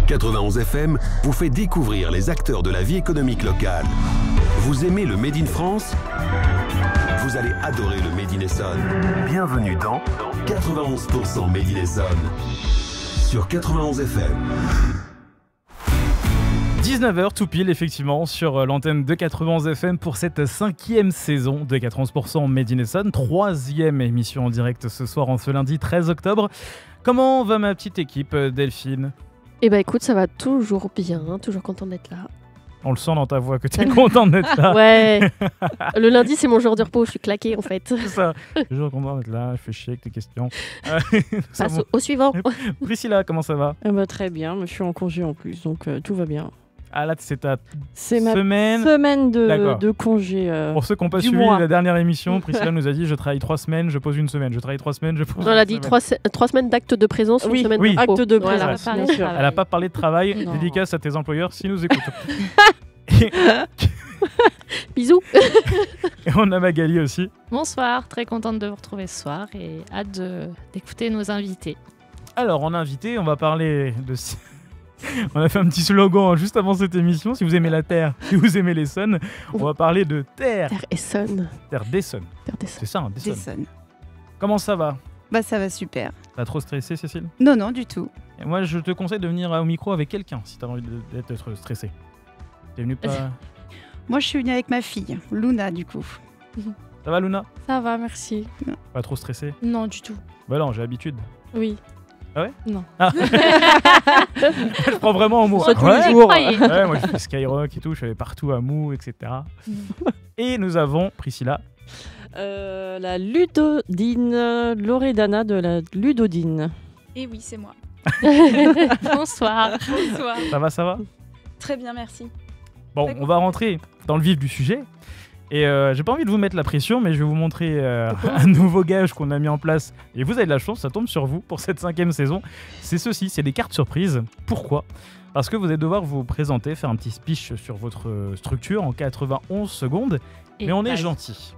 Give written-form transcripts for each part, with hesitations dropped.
91 FM vous fait découvrir les acteurs de la vie économique locale. Vous aimez le Made in France ? Vous allez adorer le Made in Essonne. Bienvenue dans 91% Made in Essonne sur 91 FM. 19h tout pile effectivement sur l'antenne de 91 FM pour cette 5e saison de 91% Made in Essonne, 3e émission en direct ce soir en ce lundi 13 octobre. Comment va ma petite équipe, Delphine ? Eh ben écoute, ça va toujours bien, toujours content d'être là. On le sent dans ta voix que tu es content d'être là. Ouais, le lundi c'est mon jour de repos, je suis claquée en fait. C'est ça, toujours content d'être là, je fais chier avec tes questions. Passe au suivant. Priscilla, comment ça va ? Très bien, je suis en congé en plus, donc tout va bien. Ah là, c'est ta ma semaine de congé. Pour ceux qui n'ont pas suivi la dernière émission, Priscilla nous a dit je travaille 3 semaines, je pose une semaine. Je travaille 3 semaines, je pose une semaine. Elle a dit 3 semaines d'acte de présence, une semaine de repos. Acte de présence, Voilà. bien sûr. Elle n'a pas parlé de travail. Dédicace à tes employeurs s'ils nous écoutent. Bisous. Et on a Magali aussi. Bonsoir, très contente de vous retrouver ce soir et hâte d'écouter nos invités. Alors, en invité, on va parler de... On a fait un petit slogan juste avant cette émission. Si vous aimez la Terre, si vous aimez l'Essonne, on va parler de Terre. Terre Essonne. Terre d'Essonne. C'est ça, hein, d'Essonne. Comment ça va ? Bah ça va super. T'as trop stressé, Cécile ? Non, non, du tout. Et moi, je te conseille de venir au micro avec quelqu'un si t'as envie d'être stressé. T'es venu pas... Moi, je suis venue avec ma fille, Luna, du coup. Ça va, Luna ? Ça va, merci. Non. Pas trop stressé ? Non, du tout. Bah non, j'ai l'habitude. Oui. Ah ouais ? Non. Ah. Je prends vraiment au mot. Soit tous les jours. Ouais, moi, je fais Skyrock et tout, je suis allé partout à Mou, etc. Et nous avons Priscilla. La Ludodine, Loredana de la Ludodine. Et oui, c'est moi. Bonsoir. Bonsoir. Ça va ? Très bien, merci. Bon, on va rentrer dans le vif du sujet. Et j'ai pas envie de vous mettre la pression, mais je vais vous montrer un nouveau gage qu'on a mis en place. Et vous avez de la chance, ça tombe sur vous pour cette 5e saison. C'est ceci, c'est des cartes surprises. Pourquoi ? Parce que vous allez devoir vous présenter, faire un petit speech sur votre structure en 91 secondes. Mais on est gentil.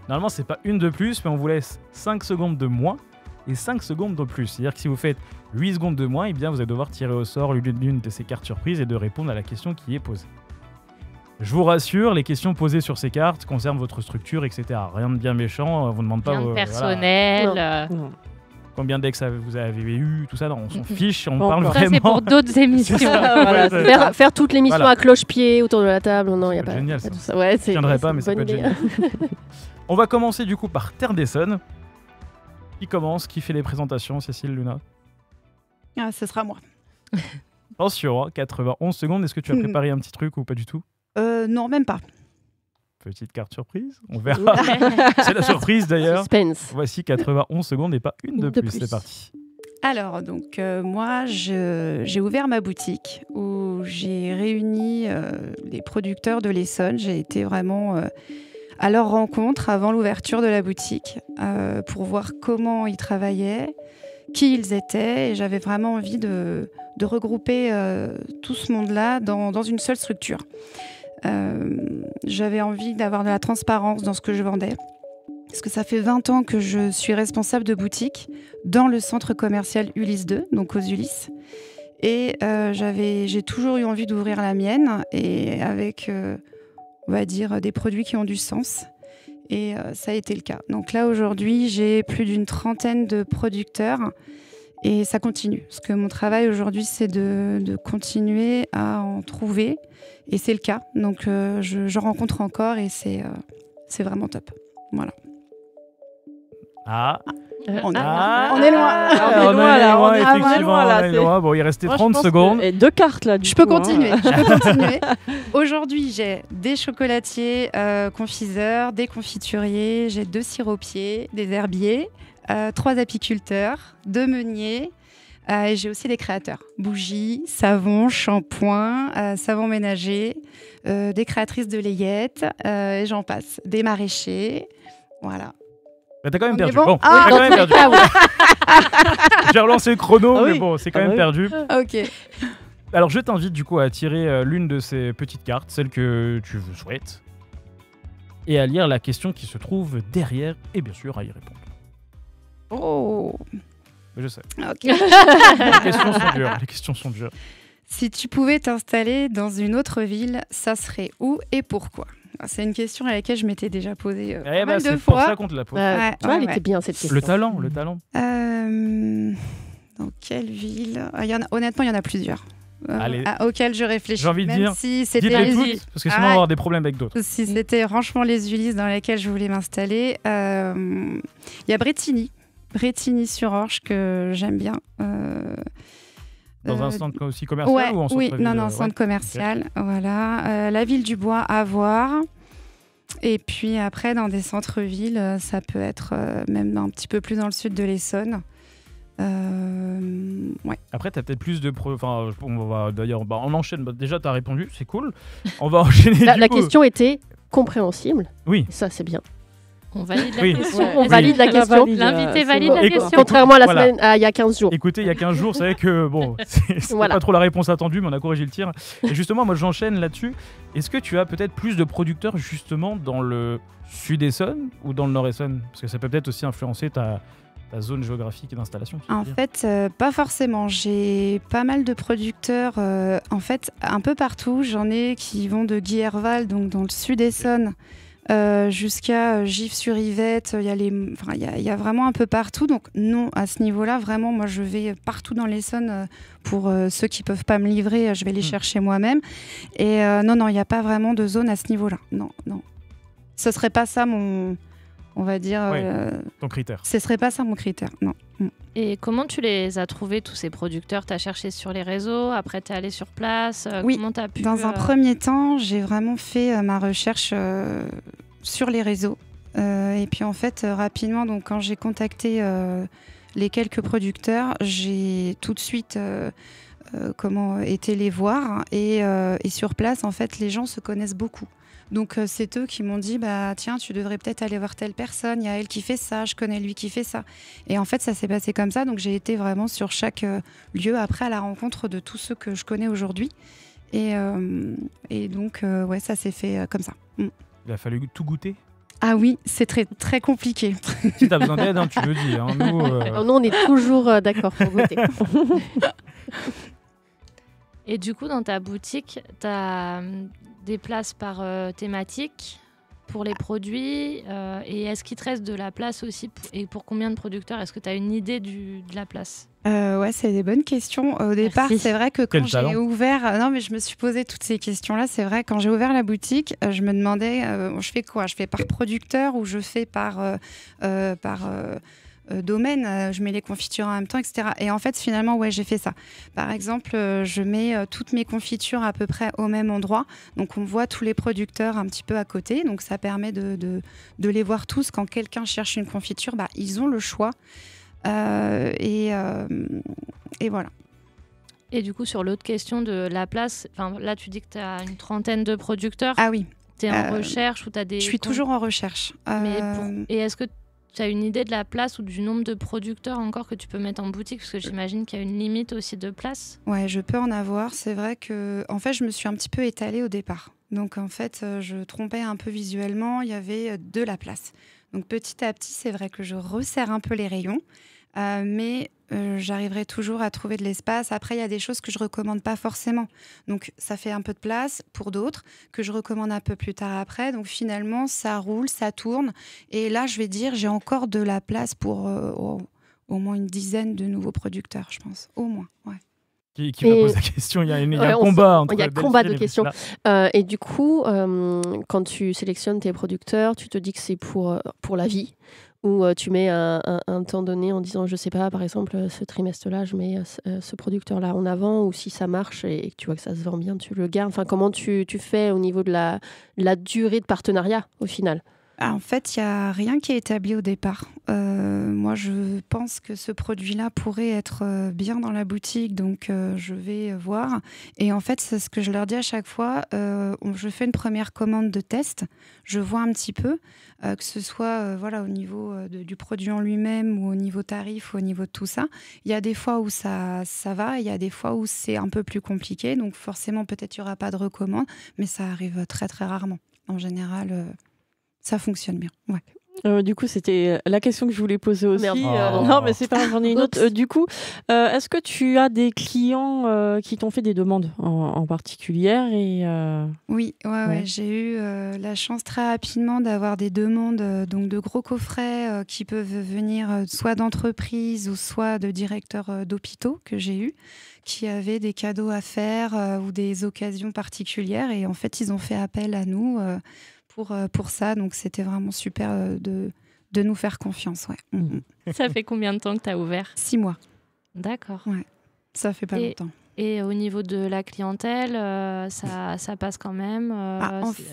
Normalement, c'est pas une de plus, mais on vous laisse 5 secondes de moins et 5 secondes de plus. C'est-à-dire que si vous faites 8 secondes de moins, eh bien, vous allez devoir tirer au sort l'une de ces cartes surprises et de répondre à la question qui est posée. Je vous rassure, les questions posées sur ces cartes concernent votre structure, etc. Rien de bien méchant, on vous demande pas... Rien de personnel. Voilà. Combien d'ex vous avez eu, tout ça, non, on s'en fiche, on Bon, parle Ça, vraiment... c'est pour d'autres émissions. Voilà, Ouais, Faire toute l'émission Voilà. à cloche-pied autour de la table, non, il n'y a pas, Génial, pas ça. tout ça. Ouais, Je tiendrai pas, mais ça bonne peut être idée. génial. On va commencer du coup par Terre d'Essonne. Qui commence ? Qui fait les présentations ? Cécile, Luna ? Ah, ce sera moi. Attention, 91 secondes, est-ce que tu as préparé un petit truc ou pas du tout ? Non, même pas. Petite carte surprise, on verra. C'est la surprise d'ailleurs. Suspense. Voici 91 secondes et pas une de plus. C'est parti. Alors, donc, moi, j'ai ouvert ma boutique où j'ai réuni les producteurs de l'Essonne. J'ai été vraiment à leur rencontre avant l'ouverture de la boutique pour voir comment ils travaillaient, qui ils étaient. Et j'avais vraiment envie de regrouper tout ce monde-là dans une seule structure. J'avais envie d'avoir de la transparence dans ce que je vendais. Parce que ça fait 20 ans que je suis responsable de boutique dans le centre commercial Ulysse 2, donc aux Ulysses. Et j'ai toujours eu envie d'ouvrir la mienne et avec, on va dire, des produits qui ont du sens. Et ça a été le cas. Donc là, aujourd'hui, j'ai plus d'une trentaine de producteurs et ça continue. Parce que mon travail aujourd'hui, c'est de continuer à en trouver. Et c'est le cas. Donc je rencontre encore et c'est vraiment top. Voilà. On est loin. On est loin, effectivement. Bon, il restait 30 secondes. Et 2 cartes là. Je peux continuer. Aujourd'hui, j'ai des chocolatiers confiseurs, des confituriers, j'ai 2 siropiers, des herbiers, 3 apiculteurs, 2 meuniers. Et j'ai aussi des créateurs. Bougies, savon, shampoing, savon ménager, des créatrices de layettes, et j'en passe. Des maraîchers. Voilà. Bah, t'as quand même perdu. Bon, t'as quand même perdu. Ah, oui. J'ai relancé le chrono, Ah oui. mais bon, c'est quand même perdu. Ok. Alors, je t'invite du coup à tirer l'une de ces petites cartes, celle que tu souhaites, et à lire la question qui se trouve derrière, et bien sûr à y répondre. Oh. Je sais. Ok. Les questions sont dures. Si tu pouvais t'installer dans une autre ville, ça serait où et pourquoi? C'est une question à laquelle je m'étais déjà posée pas mal de c'est fois. pour ça qu'on te la pose. Elle était bien cette question. Le talent. Dans quelle ville? Honnêtement, il y en a plusieurs. Auxquelles je réfléchis. J'ai envie de dire, si c'était dites-les toutes, parce que sinon on va avoir des problèmes avec d'autres. Si c'était franchement les Ulysses dans lesquelles je voulais m'installer, il y a Brétigny-sur-Orge que j'aime bien. Dans un centre aussi commercial ou en centre-ville? Oui, centre commercial. Okay. Voilà. La ville du Bois à voir. Et puis après, dans des centres-villes, ça peut être même un petit peu plus dans le sud de l'Essonne. Ouais. Après, tu as peut-être plus de... on enchaîne. Déjà, tu as répondu, c'est cool. On va enchaîner. La question était compréhensible. Oui. Ça, c'est bien. On valide la question. On valide la question. L'invité valide la question. Contrairement à la semaine, il y a 15 jours. Écoutez, il y a 15 jours, c'est vrai que c'est pas trop la réponse attendue, mais on a corrigé le tir. Et justement, moi, j'enchaîne là-dessus. Est-ce que tu as peut-être plus de producteurs justement dans le sud-Essonne ou dans le nord-Essonne? Parce que ça peut peut-être aussi influencer ta zone géographique et d'installation. En fait, pas forcément. J'ai pas mal de producteurs, en fait, un peu partout. J'en ai qui vont de Guilherval, donc dans le sud-Essonne, jusqu'à Gif-sur-Yvette. Il y a vraiment un peu partout. Donc non, à ce niveau-là, vraiment, moi, je vais partout dans l'Essonne pour ceux qui peuvent pas me livrer. Je vais les chercher moi-même. Et non, il n'y a pas vraiment de zone à ce niveau-là. Non. Ce serait pas ça on va dire... ton critère. Ce serait pas ça mon critère, non. Et comment tu les as trouvés, tous ces producteurs? Tu as cherché sur les réseaux, après tu es allé sur place? Oui, comment t'as pu, dans un premier temps, j'ai vraiment fait ma recherche sur les réseaux. Et puis en fait, rapidement, donc, quand j'ai contacté les quelques producteurs, j'ai tout de suite été les voir. Et sur place, en fait, les gens se connaissent beaucoup. Donc c'est eux qui m'ont dit tiens, tu devrais peut-être aller voir telle personne, il y a elle qui fait ça, je connais lui qui fait ça. Et en fait ça s'est passé comme ça, donc j'ai été vraiment sur chaque lieu après à la rencontre de tous ceux que je connais aujourd'hui. Et donc ça s'est fait comme ça. Il a fallu tout goûter? Ah oui, c'est très, très compliqué. Si tu as besoin d'aide, tu le dis. Nous, on est toujours d'accord pour goûter. Et du coup, dans ta boutique, tu as des places par thématique pour les produits et est-ce qu'il te reste de la place aussi et pour combien de producteurs? Est-ce que tu as une idée de la place? Ouais, c'est des bonnes questions. Au départ, c'est vrai que quand j'ai ouvert... Non, mais je me suis posé toutes ces questions-là. C'est vrai, quand j'ai ouvert la boutique, je me demandais, je fais quoi? Je fais par producteur ou je fais par domaine, je mets les confitures en même temps, etc. Et en fait, finalement, j'ai fait ça. Par exemple, je mets toutes mes confitures à peu près au même endroit. Donc, on voit tous les producteurs un petit peu à côté. Donc, ça permet de les voir tous. Quand quelqu'un cherche une confiture, ils ont le choix. Et voilà. Et du coup, sur l'autre question de la place, là, tu dis que tu as une trentaine de producteurs. Ah oui. Tu es en recherche ou tu as des... Je suis toujours en recherche. Et est-ce que tu as une idée de la place ou du nombre de producteurs encore que tu peux mettre en boutique? Parce que j'imagine qu'il y a une limite aussi de place. Ouais, je peux en avoir. C'est vrai que en fait, je me suis un petit peu étalée au départ. Donc, en fait, je trompais un peu visuellement. Il y avait de la place. Donc, petit à petit, c'est vrai que je resserre un peu les rayons. Mais j'arriverai toujours à trouver de l'espace. Après, il y a des choses que je ne recommande pas forcément. Donc, ça fait un peu de place pour d'autres que je recommande un peu plus tard après. Donc, finalement, ça roule, ça tourne. Et là, je vais dire, j'ai encore de la place pour au moins une dizaine de nouveaux producteurs, je pense. Au moins, ouais. Qui va poser la question? Il y a un combat entre Delphine. Il y a combat de questions. Et du coup, quand tu sélectionnes tes producteurs, tu te dis que c'est pour la vie, ou tu mets un temps donné en disant, je sais pas, par exemple, ce trimestre-là, je mets ce producteur-là en avant, ou si ça marche et que tu vois que ça se vend bien, tu le gardes. Enfin, comment tu fais au niveau de la durée de partenariat au final? En fait, il n'y a rien qui est établi au départ. Moi, je pense que ce produit-là pourrait être bien dans la boutique, donc je vais voir. Et en fait, c'est ce que je leur dis à chaque fois. Je fais une première commande de test. Je vois un petit peu, que ce soit au niveau du produit en lui-même ou au niveau tarif ou au niveau de tout ça. Il y a des fois où ça va, il y a des fois où c'est un peu plus compliqué. Donc forcément, peut-être il n'y aura pas de recommande, mais ça arrive très, très rarement. En général... ça fonctionne bien, ouais. Du coup, c'était la question que je voulais poser aussi. Merde. Non, mais c'est pas grave, j'en ai une autre. Du coup, est-ce que tu as des clients qui t'ont fait des demandes en particulier Oui, ouais. J'ai eu la chance très rapidement d'avoir des demandes donc de gros coffrets qui peuvent venir soit d'entreprises ou soit de directeurs d'hôpitaux que j'ai eu, qui avaient des cadeaux à faire ou des occasions particulières. Et en fait, ils ont fait appel à nous pour ça. Donc, c'était vraiment super de nous faire confiance. Ouais. Ça fait combien de temps que tu as ouvert ? 6 mois. D'accord. Ouais. Ça fait pas longtemps. Et au niveau de la clientèle, ça passe quand même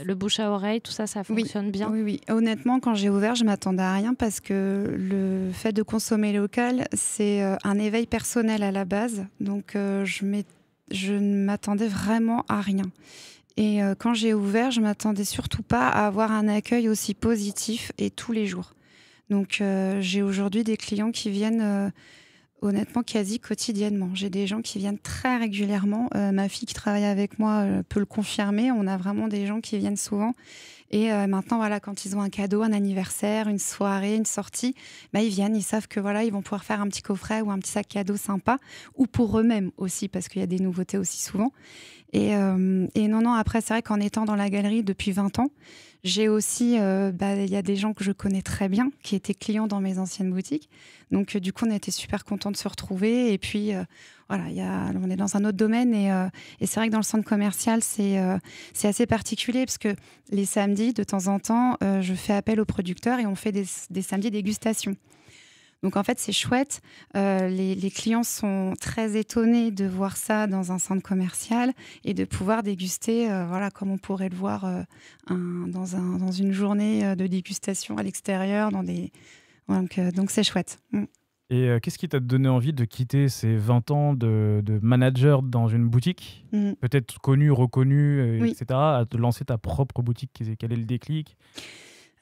le bouche à oreille, tout ça, ça fonctionne bien ? Oui. Honnêtement, quand j'ai ouvert, je m'attendais à rien parce que le fait de consommer local, c'est un éveil personnel à la base. Donc, je ne m'attendais vraiment à rien. Et quand j'ai ouvert, je ne m'attendais surtout pas à avoir un accueil aussi positif et tous les jours. Donc, j'ai aujourd'hui des clients qui viennent honnêtement quasi quotidiennement. J'ai des gens qui viennent très régulièrement. Ma fille qui travaille avec moi peut le confirmer. On a vraiment des gens qui viennent souvent. Et maintenant, voilà, quand ils ont un cadeau, un anniversaire, une soirée, une sortie, ils viennent, ils savent que voilà, ils vont pouvoir faire un petit coffret ou un petit sac cadeau sympa, ou pour eux-mêmes aussi, parce qu'il y a des nouveautés aussi souvent. Et non, après, c'est vrai qu'en étant dans la galerie depuis 20 ans, j'ai aussi, y a des gens que je connais très bien, qui étaient clients dans mes anciennes boutiques. Donc, du coup, on était super contents de se retrouver. Et puis, voilà, on est dans un autre domaine. Et c'est vrai que dans le centre commercial, c'est assez particulier parce que les samedis, de temps en temps, je fais appel aux producteurs et on fait des samedis dégustation. Donc, en fait, c'est chouette. Les clients sont très étonnés de voir ça dans un centre commercial et de pouvoir déguster, comme on pourrait le voir dans une journée de dégustation à l'extérieur. Donc, c'est chouette. Et qu'est-ce qui t'a donné envie de quitter ces 20 ans de manager dans une boutique, peut-être connue, reconnue, etc., à te lancer ta propre boutique? Quel est le déclic ?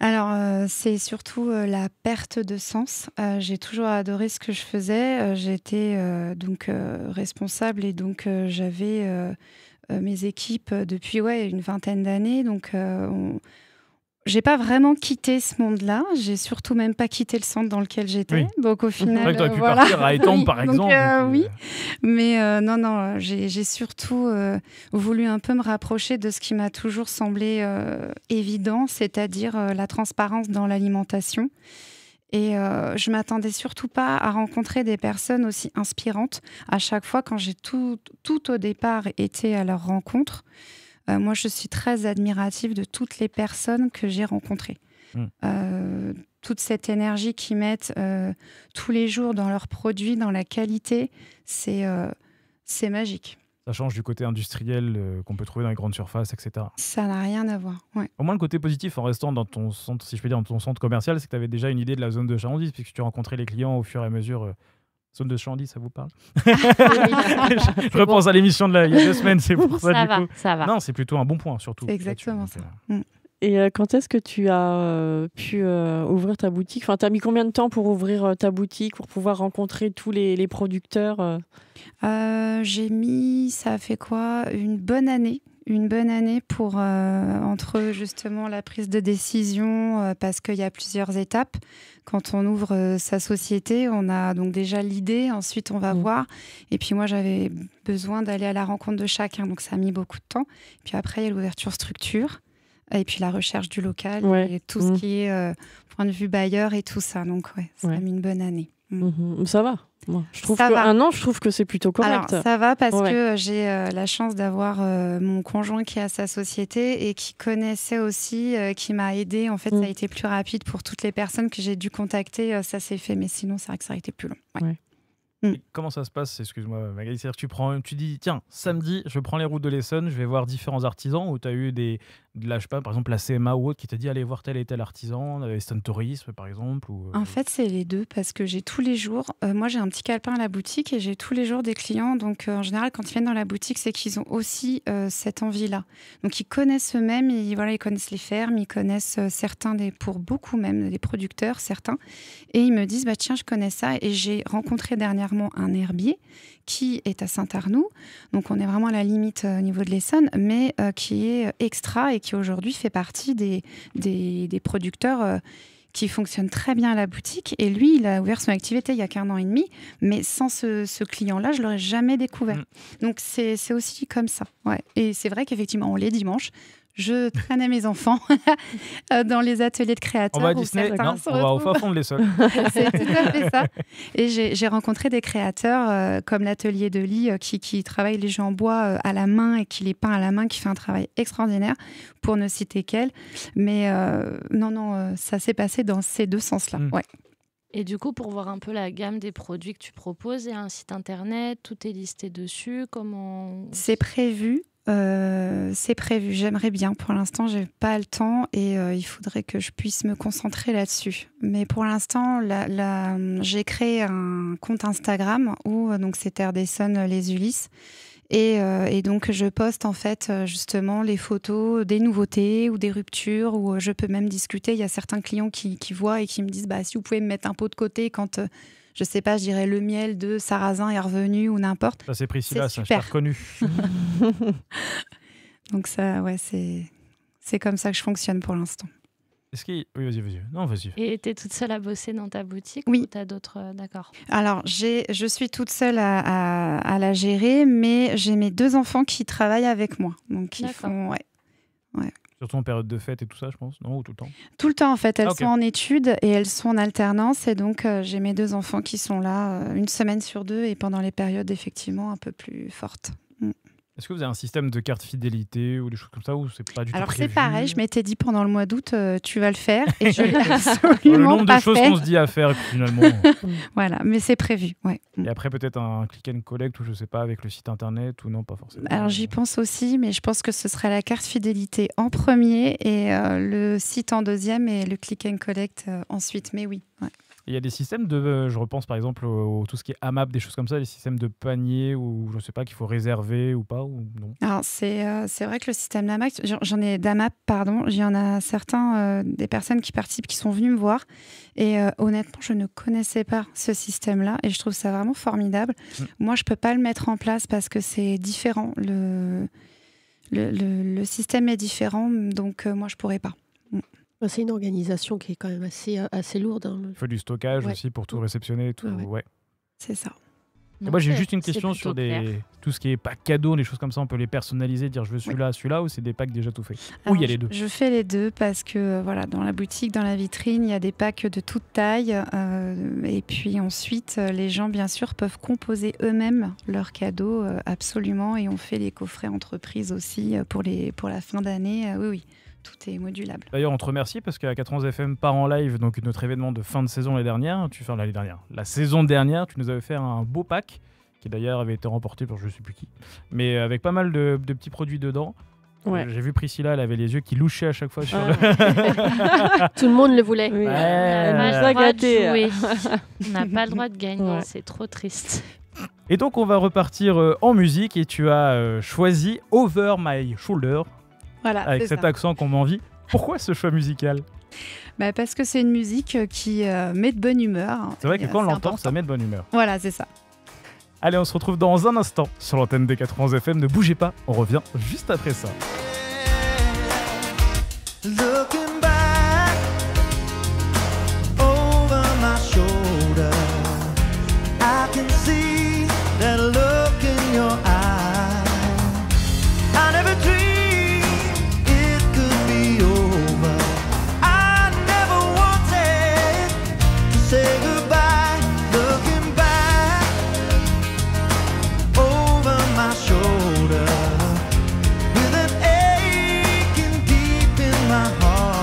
Alors, c'est surtout la perte de sens. J'ai toujours adoré ce que je faisais. J'étais responsable et donc j'avais mes équipes depuis une vingtaine d'années. Donc, j'ai pas vraiment quitté ce monde-là. J'ai surtout même pas quitté le centre dans lequel j'étais. Oui. Donc, au final, c'est vrai que t'aurais pu partir à Étampes, par exemple. Oui, mais non, j'ai surtout voulu un peu me rapprocher de ce qui m'a toujours semblé évident, c'est-à-dire la transparence dans l'alimentation. Et je m'attendais surtout pas à rencontrer des personnes aussi inspirantes. À chaque fois, quand j'ai tout au départ été à leur rencontre, moi, je suis très admirative de toutes les personnes que j'ai rencontrées. Toute cette énergie qu'ils mettent tous les jours dans leurs produits, dans la qualité, c'est magique. Ça change du côté industriel qu'on peut trouver dans les grandes surfaces, etc. Ça n'a rien à voir. Ouais. Au moins, le côté positif en restant dans ton centre, si je peux dire, dans ton centre commercial, c'est que tu avais déjà une idée de la zone de chalandise, puisque tu rencontrais les clients au fur et à mesure. Zone de chalandise, ça vous parle? Je repense à l'émission il y a 2 semaines, c'est pour ça. Ça va. Non, c'est plutôt un bon point, surtout. C'est exactement ça. Et quand est-ce que tu as pu ouvrir ta boutique? Enfin, tu as mis combien de temps pour ouvrir ta boutique, pour pouvoir rencontrer tous les producteurs? J'ai mis, ça a fait quoi? Une bonne année pour entre justement la prise de décision, parce qu'il y a plusieurs étapes. Quand on ouvre sa société, on a donc déjà l'idée, ensuite on va voir. Et puis moi, j'avais besoin d'aller à la rencontre de chacun, donc ça a mis beaucoup de temps. Et puis après, il y a l'ouverture structure. Et puis la recherche du local et tout ce qui est point de vue bailleur et tout ça. Donc ça a mis une bonne année. Ça va. Moi, je trouve un an, je trouve que c'est plutôt correct. Alors, ça va parce que j'ai la chance d'avoir mon conjoint qui a sa société et qui connaissait aussi, qui m'a aidée. En fait, ça a été plus rapide pour toutes les personnes que j'ai dû contacter. Ça s'est fait, mais sinon, c'est vrai que ça a été plus long. Et comment ça se passe? Excuse-moi, Magali, c'est-à-dire tu dis, tiens, samedi, je prends les routes de l'Essonne, je vais voir différents artisans, ou tu as eu je sais pas, par exemple la CMA ou autre qui t'a dit allez voir tel et tel artisan, Eston Tourisme par exemple En fait, c'est les deux, parce que j'ai tous les jours, moi j'ai un petit calepin à la boutique et j'ai tous les jours des clients, donc en général quand ils viennent dans la boutique, c'est qu'ils ont aussi cette envie-là. Donc ils connaissent eux-mêmes, ils connaissent les fermes, ils connaissent certains, pour beaucoup même, des producteurs, certains, et ils me disent, tiens, je connais ça, et j'ai rencontré dernièrement un herbier qui est à Saint-Arnoux, donc on est vraiment à la limite au niveau de l'Essonne, mais qui est extra et qui aujourd'hui fait partie des producteurs qui fonctionne très bien à la boutique. Et lui, il a ouvert son activité il y a qu'1 an et demi. Mais sans ce client-là, je ne l'aurais jamais découvert. Donc, c'est aussi comme ça. Ouais. Et c'est vrai qu'effectivement, les dimanches, je traînais mes enfants dans les ateliers de créateurs. On va à Disney, non, on va au fin fond de l'Essonne. C'est tout à fait ça. Et j'ai rencontré des créateurs comme l'atelier de Lee qui travaille les jeux en bois à la main et qui les peint à la main, qui fait un travail extraordinaire, pour ne citer qu'elle. Mais non, ça s'est passé dans ces deux sens-là. Ouais. Et du coup, pour voir un peu la gamme des produits que tu proposes, il y a un site internet, tout est listé dessus. Comment... C'est prévu. J'aimerais bien. Pour l'instant, j'ai pas le temps et il faudrait que je puisse me concentrer là-dessus. Mais pour l'instant, j'ai créé un compte Instagram où donc c'est Terre d'Essonne les Ulysses et donc je poste en fait justement les photos des nouveautés ou des ruptures où je peux même discuter. Il y a certains clients qui voient et qui me disent si vous pouvez me mettre un pot de côté quand je sais pas, je dirais le miel de sarrasin est revenu ou n'importe. Ça, c'est Priscilla, ça, je t'ai reconnu. Donc ça, ouais, c'est comme ça que je fonctionne pour l'instant. Est-ce qu'il... Oui, vas-y. Non, vas-y. Et t'es toute seule à bosser dans ta boutique Oui. Ou t'as d'autres... D'accord. Alors, je suis toute seule à la gérer, mais j'ai mes 2 enfants qui travaillent avec moi. Donc, ils font... Ouais. Surtout en période de fête et tout ça, je pense, non? Ou tout le temps? Tout le temps, en fait. Elles sont en études et elles sont en alternance. Et donc, j'ai mes 2 enfants qui sont là 1 semaine sur 2 et pendant les périodes, effectivement, un peu plus fortes. Est-ce que vous avez un système de carte fidélité ou des choses comme ça, ou c'est pas du tout prévu? Alors, c'est pareil. Je m'étais dit pendant le mois d'août, tu vas le faire. Et je l'ai absolument le nombre pas de choses fait. qu'on se dit à faire, finalement. Voilà, mais c'est prévu, ouais. Et après, peut-être un click and collect, ou je sais pas, avec le site internet, ou non, pas forcément. Alors, j'y pense aussi, mais je pense que ce serait la carte fidélité en premier et le site en deuxième et le click and collect ensuite. Mais oui, ouais. Il y a des systèmes de, je repense par exemple au tout ce qui est AMAP, des choses comme ça, des systèmes de panier ou je sais pas qu'il faut réserver ou pas ou non. Alors c'est vrai que le système d'AMAP, d'AMAP, il y en a certains des personnes qui participent qui sont venues me voir et honnêtement je ne connaissais pas ce système-là et je trouve ça vraiment formidable. Moi je peux pas le mettre en place parce que c'est différent, le système est différent donc moi je pourrais pas. C'est une organisation qui est quand même assez lourde. Hein. Il faut du stockage aussi pour tout réceptionner. Tout, ouais. C'est ça. Et moi, j'ai juste une question sur tout ce qui est pack cadeau, des choses comme ça. On peut les personnaliser, dire je veux celui-là, ou c'est des packs déjà tout faits? Ou il y a les deux? Je fais les deux parce que voilà, dans la boutique, dans la vitrine, il y a des packs de toute taille. Et puis ensuite, les gens, bien sûr, peuvent composer eux-mêmes leurs cadeaux, absolument. Et on fait les coffrets entreprises aussi pour la fin d'année. Oui. Tout est modulable. D'ailleurs, on te remercie parce qu'à 91 FM part en live, donc notre événement de fin de saison la saison dernière, tu nous avais fait un beau pack qui d'ailleurs avait été remporté par je sais plus qui, mais avec pas mal de petits produits dedans. Ouais. J'ai vu Priscilla, elle avait les yeux qui louchaient à chaque fois sur le... Tout le monde le voulait. Oui. On n'a pas le droit de gagner, c'est trop triste. Et donc on va repartir en musique et tu as choisi Over My Shoulder. Voilà, avec cet accent qu'on m'envie. Pourquoi ce choix musical? Parce que c'est une musique qui met de bonne humeur. C'est vrai que quand on l'entend, ça met de bonne humeur. Voilà, c'est ça. Allez, on se retrouve dans un instant sur l'antenne des 91 FM. Ne bougez pas, on revient juste après ça. Looking back over my shoulder, I can see that look in your eye. I never dreamed say goodbye, looking back over my shoulder with an aching deep in my heart.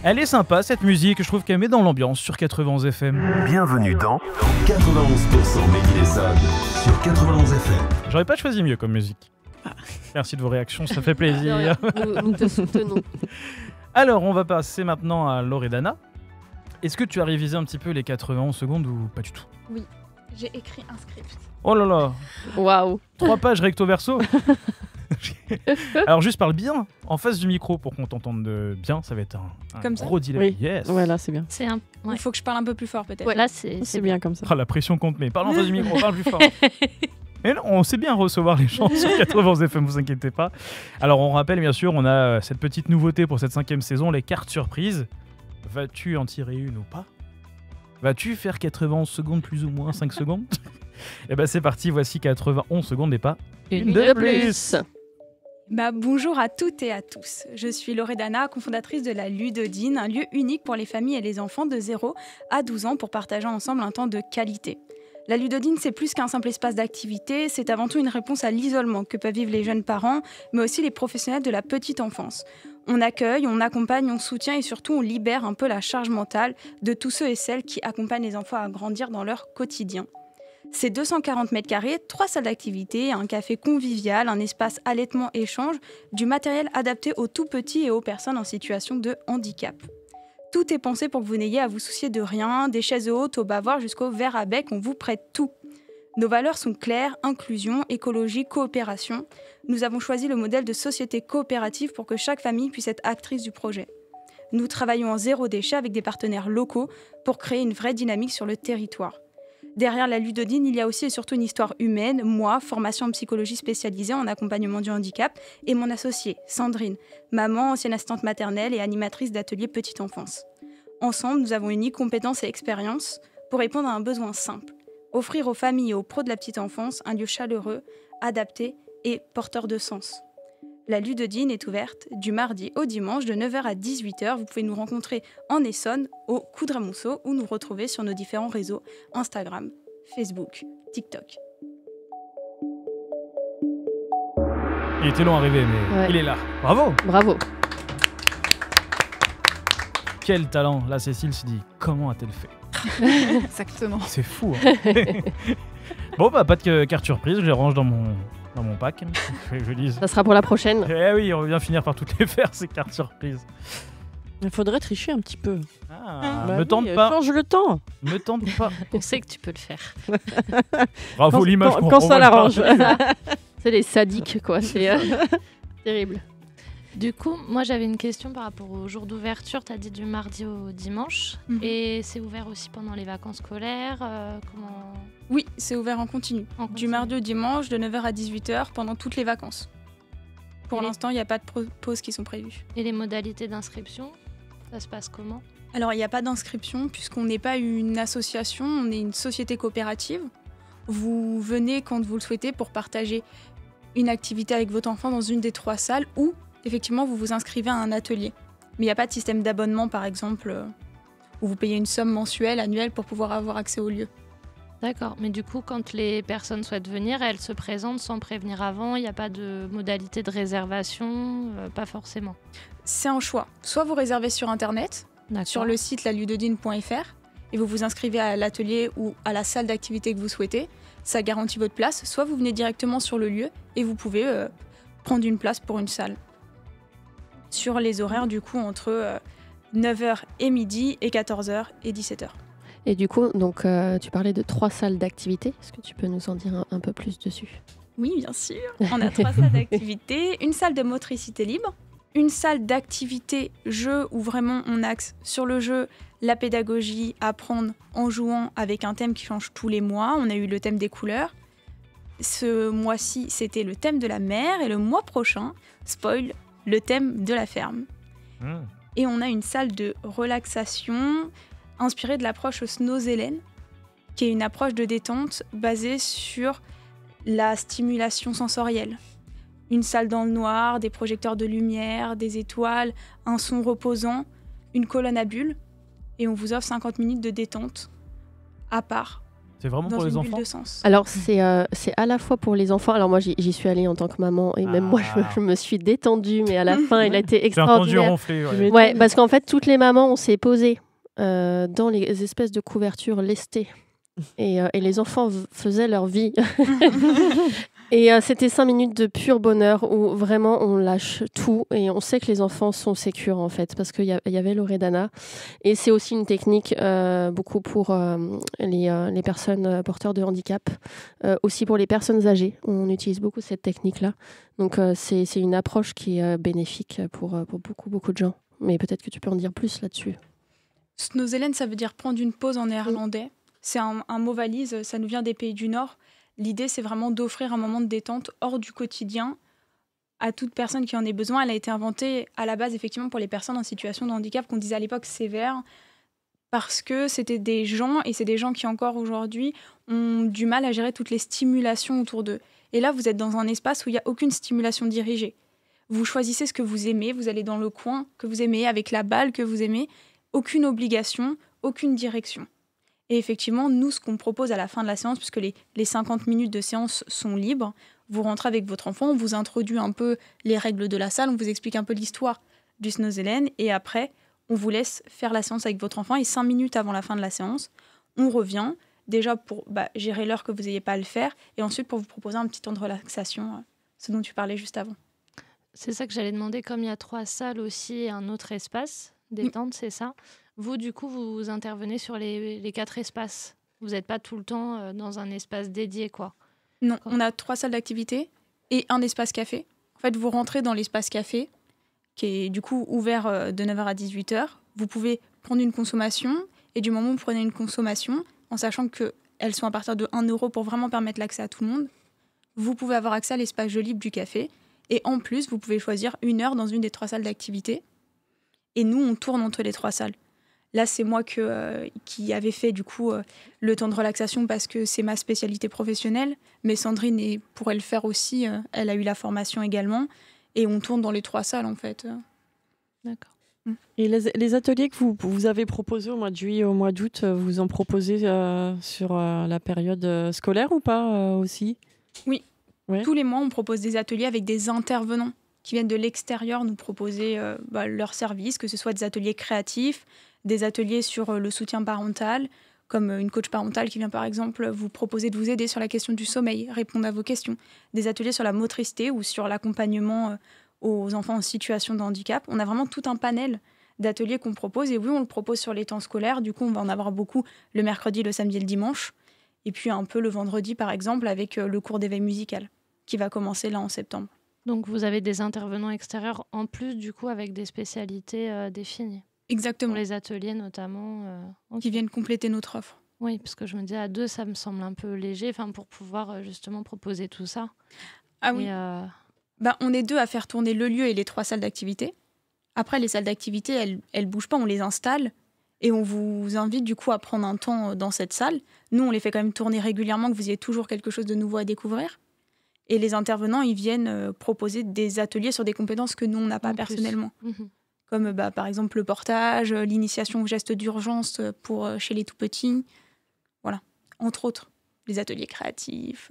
Elle est sympa cette musique, je trouve qu'elle met dans l'ambiance sur 91 FM. Bienvenue dans 91% Made in Essonne sur 91 FM. J'aurais pas choisi mieux comme musique. Merci de vos réactions, ça fait plaisir. Nous te soutenons. Alors, on va passer maintenant à Loredana. Est-ce que tu as révisé un petit peu les 91 secondes ou pas du tout? Oui, j'ai écrit un script. Oh là là, Waouh. 3 pages recto verso. Alors juste parle bien en face du micro pour qu'on t'entende bien, ça va être un Comme ça gros delay. Oui. Yes. Ouais, là, c'est bien. C'est un. Il Ouais. faut que je parle un peu plus fort peut-être. Ouais. Là, c'est C'est bien comme ça. Ah, la pression qu'on te met. Parle en face du micro, parle plus fort. Mais non, on sait bien recevoir les gens sur 91 FM, vous inquiétez pas. Alors on rappelle bien sûr, on a cette petite nouveauté pour cette 5e saison, les cartes surprises. Vas-tu en tirer une ou pas? Vas-tu faire 91 secondes plus ou moins 5 secondes? Et ben c'est parti, voici 91 secondes et pas une de plus. Bonjour à toutes et à tous. Je suis Loredana, cofondatrice de la Ludodine, un lieu unique pour les familles et les enfants de 0 à 12 ans pour partager ensemble un temps de qualité. La Ludodine, c'est plus qu'un simple espace d'activité, c'est avant tout une réponse à l'isolement que peuvent vivre les jeunes parents, mais aussi les professionnels de la petite enfance. On accueille, on accompagne, on soutient et surtout on libère un peu la charge mentale de tous ceux et celles qui accompagnent les enfants à grandir dans leur quotidien. C'est 240 mètres carrés, 3 salles d'activité, un café convivial, un espace allaitement-échange, du matériel adapté aux tout-petits et aux personnes en situation de handicap. Tout est pensé pour que vous n'ayez à vous soucier de rien, des chaises hautes au bavoir jusqu'au verre à bec, on vous prête tout. Nos valeurs sont claires, inclusion, écologie, coopération. Nous avons choisi le modèle de société coopérative pour que chaque famille puisse être actrice du projet. Nous travaillons en zéro déchet avec des partenaires locaux pour créer une vraie dynamique sur le territoire. Derrière la Ludodine, il y a aussi et surtout une histoire humaine, moi, formation en psychologie spécialisée en accompagnement du handicap, et mon associée, Sandrine, maman, ancienne assistante maternelle et animatrice d'atelier petite enfance. Ensemble, nous avons unies compétences et expériences pour répondre à un besoin simple, offrir aux familles et aux pros de la petite enfance un lieu chaleureux, adapté et porteur de sens. La Ludodine est ouverte du mardi au dimanche de 9h à 18h. Vous pouvez nous rencontrer en Essonne, au Coudray-Mousseau, ou nous retrouver sur nos différents réseaux Instagram, Facebook, TikTok. Il était long à arriver, mais Ouais. il est là. Bravo. Bravo. Quel talent. Là, Cécile se dit, comment a-t-elle fait? Exactement. C'est fou. Hein. Bon, bah, pas de carte surprise, je les range dans mon pack. Je dis. Ça sera pour la prochaine. Eh oui, on va bien finir par toutes les faire, ces cartes surprises. Il faudrait tricher un petit peu. Ah, Bah me oui, tente pas. Change le temps. Me tente pas. On sait que tu peux le faire. Bravo l'image qu'on quand ça renvoie l'arrange. par- C'est les sadiques, quoi. C'est terrible. Du coup, moi j'avais une question par rapport au jour d'ouverture. Tu as dit du mardi au dimanche. Mhm. Et c'est ouvert aussi pendant les vacances scolaires. Comment... Oui, c'est ouvert en continu. En Du continu. mardi au dimanche, de 9h à 18h, pendant toutes les vacances. Pour Et- l'instant, il n'y a pas de pauses qui sont prévues. Et les modalités d'inscription, ça se passe comment? Alors, il n'y a pas d'inscription puisqu'on n'est pas une association, on est une société coopérative. Vous venez quand vous le souhaitez pour partager une activité avec votre enfant dans une des 3 salles ou, effectivement, vous vous inscrivez à un atelier. Mais il n'y a pas de système d'abonnement, par exemple, où vous payez une somme mensuelle, annuelle pour pouvoir avoir accès au lieu. D'accord, mais du coup, quand les personnes souhaitent venir, elles se présentent sans prévenir avant. Il n'y a pas de modalité de réservation, pas forcément. C'est un choix. Soit vous réservez sur Internet, D'accord. sur le site laludodine.fr, et vous vous inscrivez à l'atelier ou à la salle d'activité que vous souhaitez. Ça garantit votre place. Soit vous venez directement sur le lieu et vous pouvez prendre une place pour une salle. Sur les horaires, du coup, entre 9h et midi et 14h et 17h. Et du coup, donc, tu parlais de 3 salles d'activité. Est-ce que tu peux nous en dire un peu plus dessus? Oui, bien sûr. On a 3 salles d'activité. Une salle de motricité libre, une salle d'activité jeu où vraiment on axe sur le jeu, la pédagogie, apprendre en jouant avec un thème qui change tous les mois. On a eu le thème des couleurs. Ce mois-ci, c'était le thème de la mer et le mois prochain, spoil, le thème de la ferme. Et on a une salle de relaxation inspirée de l'approche Snow-Zélène, qui est une approche de détente basée sur la stimulation sensorielle. Une salle dans le noir, des projecteurs de lumière, des étoiles, un son reposant, une colonne à bulles, et on vous offre 50 minutes de détente à part C'est vraiment dans pour les une enfants. bulle de sens. Alors, c'est à la fois pour les enfants. Alors, moi, j'y suis allée en tant que maman. Et même moi, je me suis détendue. Mais à la fin, il a été J'ai entendu extraordinaire. ronfler. Ouais. Ouais, parce qu'en fait, toutes les mamans, on s'est posées dans les espèces de couvertures lestées. Et les enfants faisaient leur vie. Et c'était 5 minutes de pur bonheur où vraiment on lâche tout et on sait que les enfants sont sécures en fait parce qu'il y avait Loredana. Et c'est aussi une technique beaucoup pour les personnes porteurs de handicap, aussi pour les personnes âgées. On utilise beaucoup cette technique-là. Donc c'est une approche qui est bénéfique pour beaucoup de gens. Mais peut-être que tu peux en dire plus là-dessus. Snozelen, ça veut dire prendre une pause en néerlandais. C'est un mot valise, ça nous vient des pays du Nord. L'idée, c'est vraiment d'offrir un moment de détente hors du quotidien à toute personne qui en ait besoin. Elle a été inventée à la base, effectivement, pour les personnes en situation de handicap, qu'on disait à l'époque sévère, parce que c'était des gens, et c'est des gens qui encore aujourd'hui ont du mal à gérer toutes les stimulations autour d'eux. Et là, vous êtes dans un espace où il n'y a aucune stimulation dirigée. Vous choisissez ce que vous aimez, vous allez dans le coin que vous aimez, avec la balle que vous aimez, aucune obligation, aucune direction. Et effectivement, nous, ce qu'on propose à la fin de la séance, puisque les 50 minutes de séance sont libres, vous rentrez avec votre enfant, on vous introduit un peu les règles de la salle, on vous explique un peu l'histoire du Snozelen, et après, on vous laisse faire la séance avec votre enfant, et 5 minutes avant la fin de la séance, on revient, déjà pour gérer l'heure que vous n'ayez pas à le faire, et ensuite pour vous proposer un petit temps de relaxation, ce dont tu parlais juste avant. C'est ça que j'allais demander, comme il y a 3 salles aussi et un autre espace détente, c'est ça. Vous, du coup, vous intervenez sur les 4 espaces. Vous n'êtes pas tout le temps dans un espace dédié, quoi. Non, on a 3 salles d'activité et un espace café. En fait, vous rentrez dans l'espace café, qui est du coup ouvert de 9h à 18h. Vous pouvez prendre une consommation, et du moment où vous prenez une consommation, en sachant qu'elles sont à partir de 1 € pour vraiment permettre l'accès à tout le monde, vous pouvez avoir accès à l'espace jeu libre du café. Et en plus, vous pouvez choisir 1 heure dans une des 3 salles d'activité. Et nous, on tourne entre les 3 salles. Là, c'est moi qui avais fait du coup le temps de relaxation parce que c'est ma spécialité professionnelle. Mais Sandrine pourrait le faire aussi. Elle a eu la formation également. Et on tourne dans les 3 salles, en fait. D'accord. Et les ateliers que vous avez proposés au mois de juillet et au mois d'août, vous en proposez sur la période scolaire ou pas aussi ? Oui. Ouais. Tous les mois, on propose des ateliers avec des intervenants qui viennent de l'extérieur nous proposer leurs services, que ce soit des ateliers créatifs, des ateliers sur le soutien parental, comme une coach parentale qui vient par exemple vous proposer de vous aider sur la question du sommeil, répondre à vos questions, des ateliers sur la motricité ou sur l'accompagnement aux enfants en situation de handicap. On a vraiment tout un panel d'ateliers qu'on propose, et oui, on le propose sur les temps scolaires. Du coup, on va en avoir beaucoup le mercredi, le samedi et le dimanche, et puis un peu le vendredi par exemple avec le cours d'éveil musical qui va commencer là en septembre. Donc vous avez des intervenants extérieurs en plus, du coup, avec des spécialités définies. Exactement. Pour les ateliers notamment. Qui viennent compléter notre offre. Oui, parce que je me dis à 2, ça me semble un peu léger, pour pouvoir justement proposer tout ça. Ah oui. On est 2 à faire tourner le lieu et les 3 salles d'activité. Après, les salles d'activité, elles bougent pas, on les installe et on vous invite du coup à prendre un temps dans cette salle. Nous, on les fait quand même tourner régulièrement, que vous ayez toujours quelque chose de nouveau à découvrir. Et les intervenants, ils viennent proposer des ateliers sur des compétences que nous, on n'a pas personnellement. Comme par exemple le portage, l'initiation aux gestes d'urgence chez les tout-petits. Voilà, entre autres, les ateliers créatifs,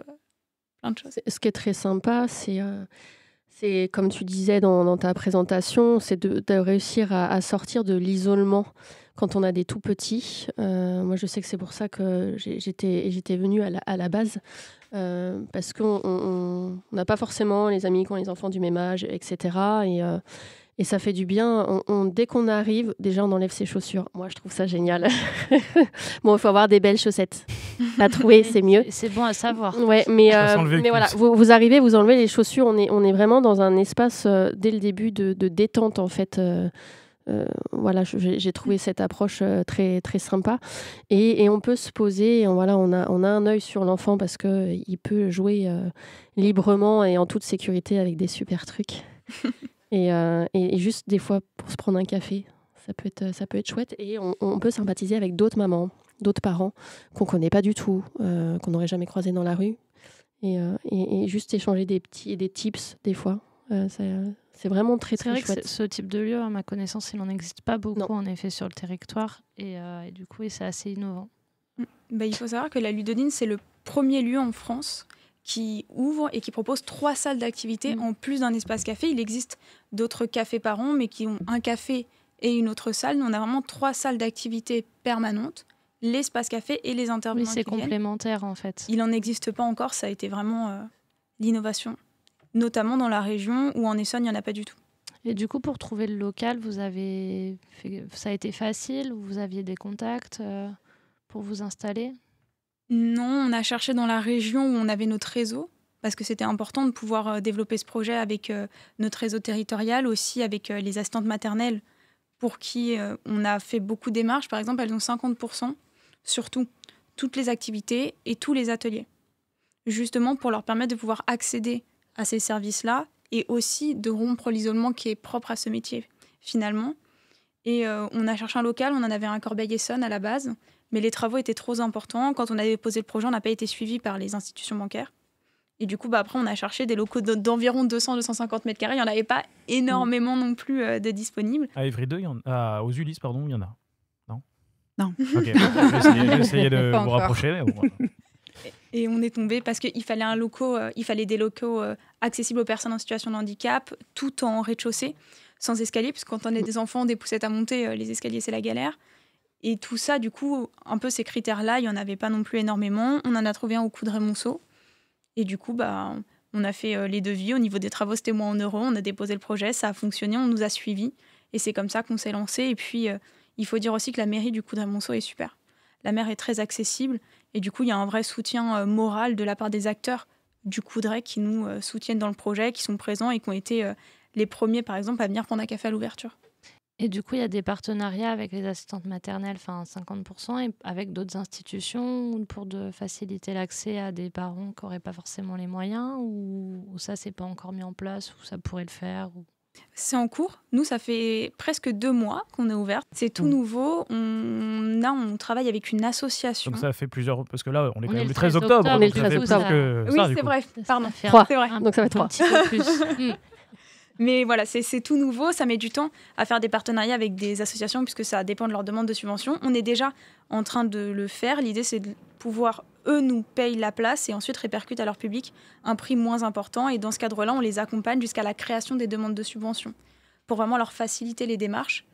plein de choses. Ce qui est très sympa, c'est comme tu disais dans ta présentation, c'est de réussir à sortir de l'isolement quand on a des tout-petits. Moi, je sais que c'est pour ça que j'étais venue à la base, parce qu'on n'a pas forcément les amis qui ont les enfants du même âge, etc. Et ça fait du bien. Dès qu'on arrive, déjà, on enlève ses chaussures. Moi, je trouve ça génial. Bon, il faut avoir des belles chaussettes. À trouver, c'est mieux. C'est bon à savoir. Ouais, mais voilà, vous arrivez, vous enlevez les chaussures. On est vraiment dans un espace, dès le début, de détente, en fait. Voilà, j'ai trouvé cette approche très, très sympa. Et on peut se poser. On a un œil sur l'enfant parce qu'il peut jouer librement et en toute sécurité avec des super trucs. Et juste des fois pour se prendre un café, ça peut être chouette, et on peut sympathiser avec d'autres mamans, d'autres parents qu'on connaît pas du tout, qu'on n'aurait jamais croisé dans la rue, et juste échanger des tips des fois. C'est vraiment très très chouette. C'est vrai que ce type de lieu, à ma connaissance, il n'en existe pas beaucoup en effet sur le territoire, et du coup c'est assez innovant. Il faut savoir que la Ludodine, c'est le premier lieu en France qui ouvre et qui propose 3 salles d'activité en plus d'un espace café. Il existe d'autres cafés par an, mais qui ont un café et une autre salle. Nous, on a vraiment 3 salles d'activité permanentes, l'espace café et les intervenants. Oui, c'est qui viennent. complémentaire en fait. Il n'en existe pas encore, ça a été vraiment l'innovation, notamment dans la région où en Essonne, il n'y en a pas du tout. Et du coup, pour trouver le local, ça a été facile ou vous aviez des contacts pour vous installer ? Non, on a cherché dans la région où on avait notre réseau, parce que c'était important de pouvoir développer ce projet avec notre réseau territorial, aussi avec les assistantes maternelles, pour qui on a fait beaucoup de démarches. Par exemple, elles ont 50% sur toutes les activités et tous les ateliers, justement pour leur permettre de pouvoir accéder à ces services-là et aussi de rompre l'isolement qui est propre à ce métier, finalement. Et on a cherché un local, on en avait un à Corbeil-Essonnes à la base, mais les travaux étaient trop importants. Quand on a déposé le projet, on n'a pas été suivi par les institutions bancaires. Et du coup, après, on a cherché des locaux d'environ 200-250 mètres carrés. Il n'y en avait pas énormément non plus de disponibles. À Évry 2, aux Ulysses, pardon, il y en a. Non. Non. Ok, j'ai essayé de Pas vous encore. rapprocher. Mais bon, Et on est tombé parce qu'il fallait des locaux accessibles aux personnes en situation de handicap, tout en rez-de-chaussée, sans escalier, parce que quand on a des enfants, des poussettes à monter, les escaliers, c'est la galère. Et tout ça, du coup, un peu ces critères-là, il n'y en avait pas non plus énormément. On en a trouvé un au Coudray-Monceau. Et du coup, on a fait les devis. Au niveau des travaux, c'était moins en euros. On a déposé le projet, ça a fonctionné, on nous a suivis. Et c'est comme ça qu'on s'est lancé. Et puis, il faut dire aussi que la mairie du Coudray-Monceau est super. La maire est très accessible. Et du coup, il y a un vrai soutien moral de la part des acteurs du Coudray qui nous soutiennent dans le projet, qui sont présents et qui ont été les premiers, par exemple, à venir prendre un café à l'ouverture. Et du coup, il y a des partenariats avec les assistantes maternelles, 50%, et avec d'autres institutions pour faciliter l'accès à des parents qui n'auraient pas forcément les moyens, ou ça, c'est pas encore mis en place, ou ça pourrait le faire C'est en cours. Nous, ça fait presque 2 mois qu'on est ouvert. C'est tout nouveau. On travaille avec une association. donc ça fait plusieurs... Parce que là, on est quand est même le le 13 13 octobre. octobre, donc on est le ça fait 13 plus octobre. que Oui, ça, du c'est coup. vrai. Pardon. Ça fait 3. C'est vrai. Donc ça va être 3. Un petit peu plus. Mais voilà, c'est tout nouveau. Ça met du temps à faire des partenariats avec des associations puisque ça dépend de leur demande de subvention. On est déjà en train de le faire. L'idée, c'est de pouvoir, eux, nous payent la place et ensuite répercutent à leur public un prix moins important. Et dans ce cadre-là, on les accompagne jusqu'à la création des demandes de subvention pour vraiment leur faciliter les démarches.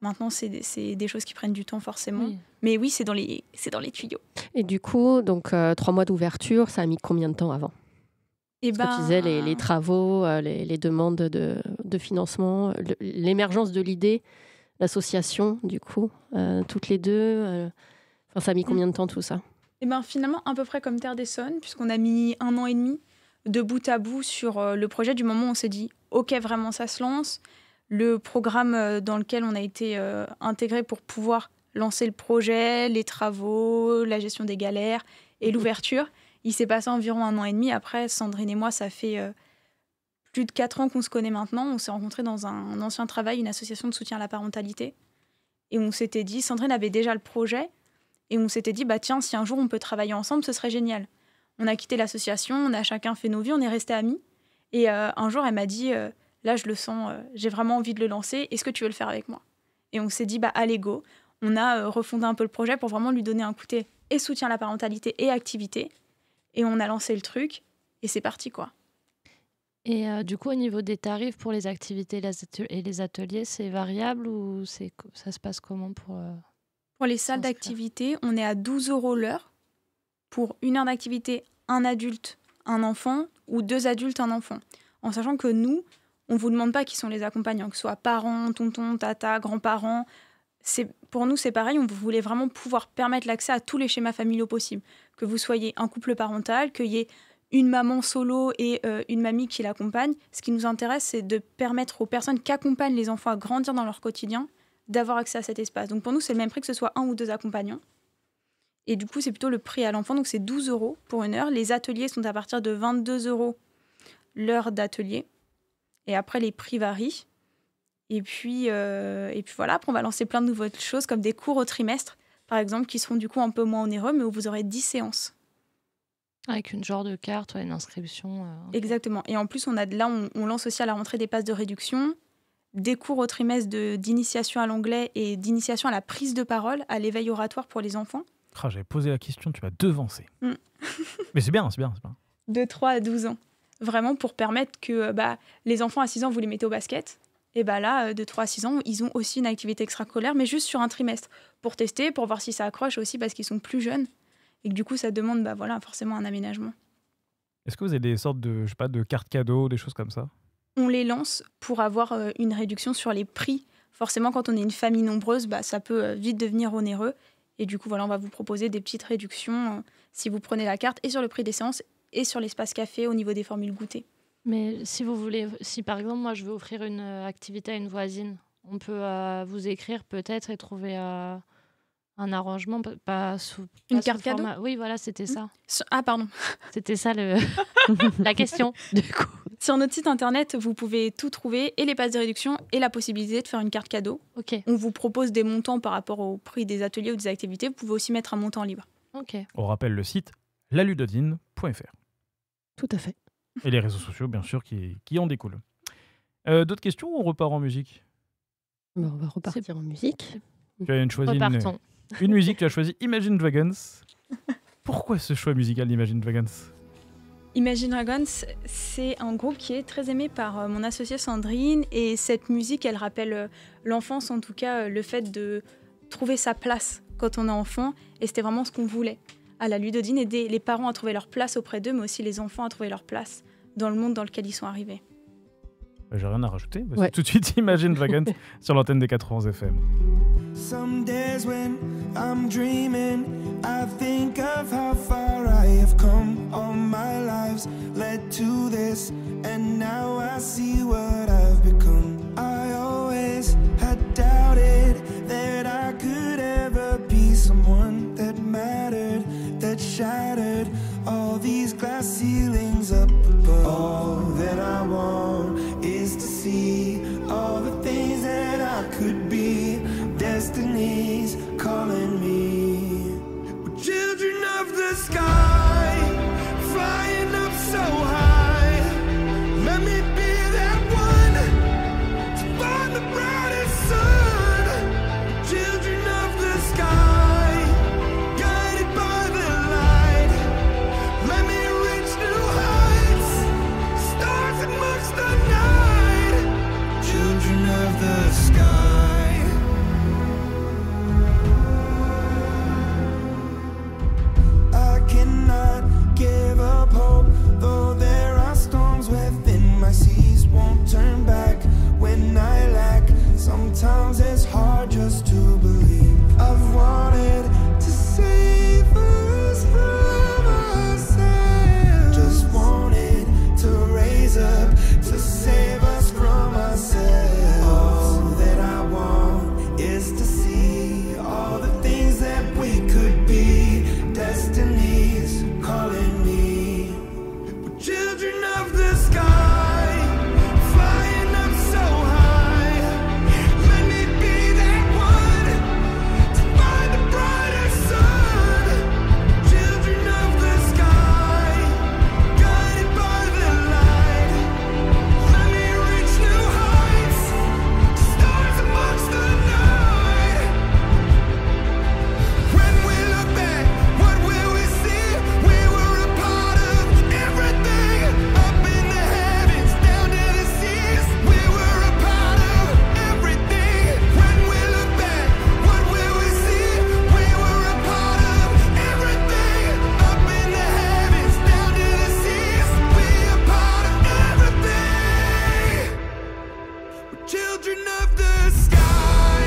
Maintenant, c'est des choses qui prennent du temps forcément. Oui. Mais oui, c'est dans les tuyaux. Et du coup, donc 3 mois d'ouverture, ça a mis combien de temps avant ? Et Parce que tu disais les travaux, les demandes de financement, l'émergence de l'idée, l'association, du coup, toutes les deux. Ça a mis combien de temps tout ça ? Finalement, à peu près comme Terre d'Essonne, puisqu'on a mis 1 an et demi de bout à bout sur le projet. Du moment où on s'est dit, OK, vraiment, ça se lance. Le programme dans lequel on a été intégré pour pouvoir lancer le projet, les travaux, la gestion des galères et l'ouverture. Il s'est passé environ 1 an et demi. Après, Sandrine et moi, ça fait plus de 4 ans qu'on se connaît maintenant. On s'est rencontrés dans un ancien travail, une association de soutien à la parentalité. Et on s'était dit, Sandrine avait déjà le projet, et on s'était dit, tiens, si un jour on peut travailler ensemble, ce serait génial. On a quitté l'association, on a chacun fait nos vies, on est restés amis. Et un jour, elle m'a dit, là, je le sens, j'ai vraiment envie de le lancer, est-ce que tu veux le faire avec moi ? Et on s'est dit, allez, go. On a refondé un peu le projet pour vraiment lui donner un coup de pied et soutien à la parentalité et activité. Et on a lancé le truc, et c'est parti, quoi. Et du coup, au niveau des tarifs pour les activités et les ateliers, c'est variable ou ça se passe comment Pour les salles d'activité, on est à 12 € l'heure. Pour 1 heure d'activité, un adulte, un enfant, ou 2 adultes, un enfant. En sachant que nous, on ne vous demande pas qui sont les accompagnants, que ce soit parents, tontons, tata, grands-parents. Pour nous, c'est pareil, on voulait vraiment pouvoir permettre l'accès à tous les schémas familiaux possibles. Que vous soyez un couple parental, qu'il y ait une maman solo et une mamie qui l'accompagne. Ce qui nous intéresse, c'est de permettre aux personnes qui accompagnent les enfants à grandir dans leur quotidien d'avoir accès à cet espace. Donc pour nous, c'est le même prix que ce soit 1 ou 2 accompagnants. Et du coup, c'est plutôt le prix à l'enfant, donc c'est 12 € pour 1 heure. Les ateliers sont à partir de 22 € l'heure d'atelier. Et après, les prix varient. Et puis voilà, après, on va lancer plein de nouvelles choses, comme des cours au trimestre, par exemple, qui seront du coup un peu moins onéreux, mais où vous aurez 10 séances. Avec une genre de carte, une inscription. Okay. Exactement. Et en plus, on lance aussi à la rentrée des passes de réduction, des cours au trimestre d'initiation à l'anglais et d'initiation à la prise de parole, à l'éveil oratoire pour les enfants. J'avais posé la question, tu m'as devancé. Mm. Mais c'est bien. De 3 à 12 ans. Vraiment pour permettre que les enfants à 6 ans, vous les mettez au basket. Et là, de 3 à 6 ans, ils ont aussi une activité extrascolaire, mais juste sur un trimestre. Pour tester, pour voir si ça accroche aussi, parce qu'ils sont plus jeunes. Et que du coup, ça demande forcément un aménagement. Est-ce que vous avez des sortes de, de cartes cadeaux, des choses comme ça? On les lance pour avoir une réduction sur les prix. Forcément, quand on est une famille nombreuse, ça peut vite devenir onéreux. Et du coup, on va vous proposer des petites réductions si vous prenez la carte et sur le prix des séances et sur l'espace café au niveau des formules goûters. Mais si vous voulez, si par exemple, moi, je veux offrir une activité à une voisine, on peut vous écrire peut-être et trouver un arrangement, pas sous... Une carte cadeau ? Oui, voilà, c'était ça. Ah, pardon. C'était ça la question, du coup. Sur notre site internet, vous pouvez tout trouver, et les passes de réduction, et la possibilité de faire une carte cadeau. Ok. On vous propose des montants par rapport au prix des ateliers ou des activités. Vous pouvez aussi mettre un montant libre. Ok. On rappelle le site laludodine.fr. Tout à fait. Et les réseaux sociaux, bien sûr, qui en découlent. D'autres questions ou on repart en musique? On va repartir en musique. Tu as choisi une musique, tu as choisi Imagine Dragons. Pourquoi ce choix musical d'Imagine Dragons? Imagine Dragons, c'est un groupe qui est très aimé par mon associée Sandrine, et cette musique, elle rappelle l'enfance, en tout cas le fait de trouver sa place quand on est enfant, et c'était vraiment ce qu'on voulait à la Ludodine, aider les parents à trouver leur place auprès d'eux, mais aussi les enfants à trouver leur place dans le monde dans lequel ils sont arrivés. J'ai rien à rajouter. Voici tout de suite Imagine Dragons sur l'antenne des 91 FM. Some days when I'm dreaming, I think of how far I have come. All my lives led to this, and now I see what I've become. I always had doubted that I could ever be someone that mattered, that shattered all these glass ceilings up above. All that I want is to see all the things that I could be. Destiny's calling me. We're children of the sky, flying up so high. Let me be that one to find the brightest sun. Children of the sky, guided by the light. Let me reach new heights, stars amongst the night. Children of the sky. Give up hope, though there are storms within my seas. Won't turn back when I lack. Sometimes it's hard just to believe. I've wanted to save us from ourselves. Just wanted to raise up to save us from ourselves. All that I want is to see all the things that we could be. Destiny's calling me. We're children of the sky, flying up so high. Let me be that one to find the brighter sun. Children of the sky, guided by the light. Let me reach new heights, stars amongst the night. When we look back, what will we see? We were a part of everything, up in the heavens, down to the seas. We were a part of everything. When we look back, what will we see? We were a part of everything, up in the heavens, down to the seas. We are part of everything. We're children of the sky,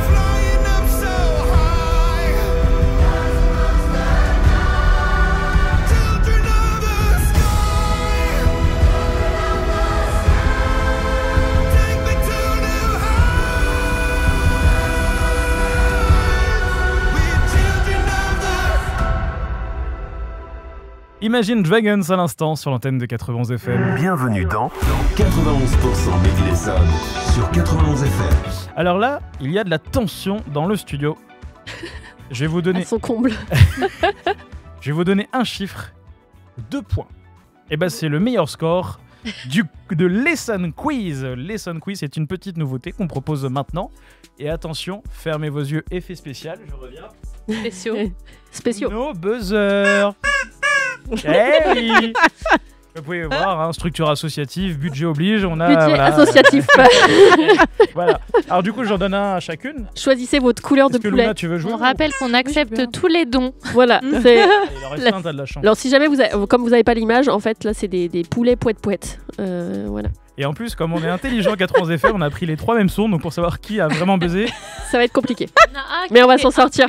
flying up so high. Children of the sky, take me to new heights. We're children of the... Imagine Dragons à l'instant sur l'antenne de 91 FM. Bienvenue dans 91% Made in Essonne sur 91 FM. Alors là, il y a de la tension dans le studio. Je vais vous À donner, son comble. je vais vous donner un chiffre, 2 points. Et ben c'est le meilleur score. de Lesson Quiz. Lesson Quiz, c'est une petite nouveauté qu'on propose maintenant. Et attention, fermez vos yeux, effet spécial, je reviens. Spéciaux. Nos buzzers. Eh oui. Vous pouvez voir, hein, structure associative, budget oblige, on a... Budget voilà. associatif. Voilà. Alors du coup, j'en donne un à chacune. Choisissez votre couleur de Est-ce que poulet. Luna, tu veux jouer? On rappelle qu'on accepte tous les dons. Voilà. Il en reste un, t'as de la chance. Alors si jamais comme vous n'avez pas l'image, en fait là c'est des poulets poète. Voilà. Et en plus, comme on est intelligent 4 effets, on a pris les 3 mêmes sons, donc pour savoir qui a vraiment buzzé. Ça va être compliqué. Mais on va s'en sortir.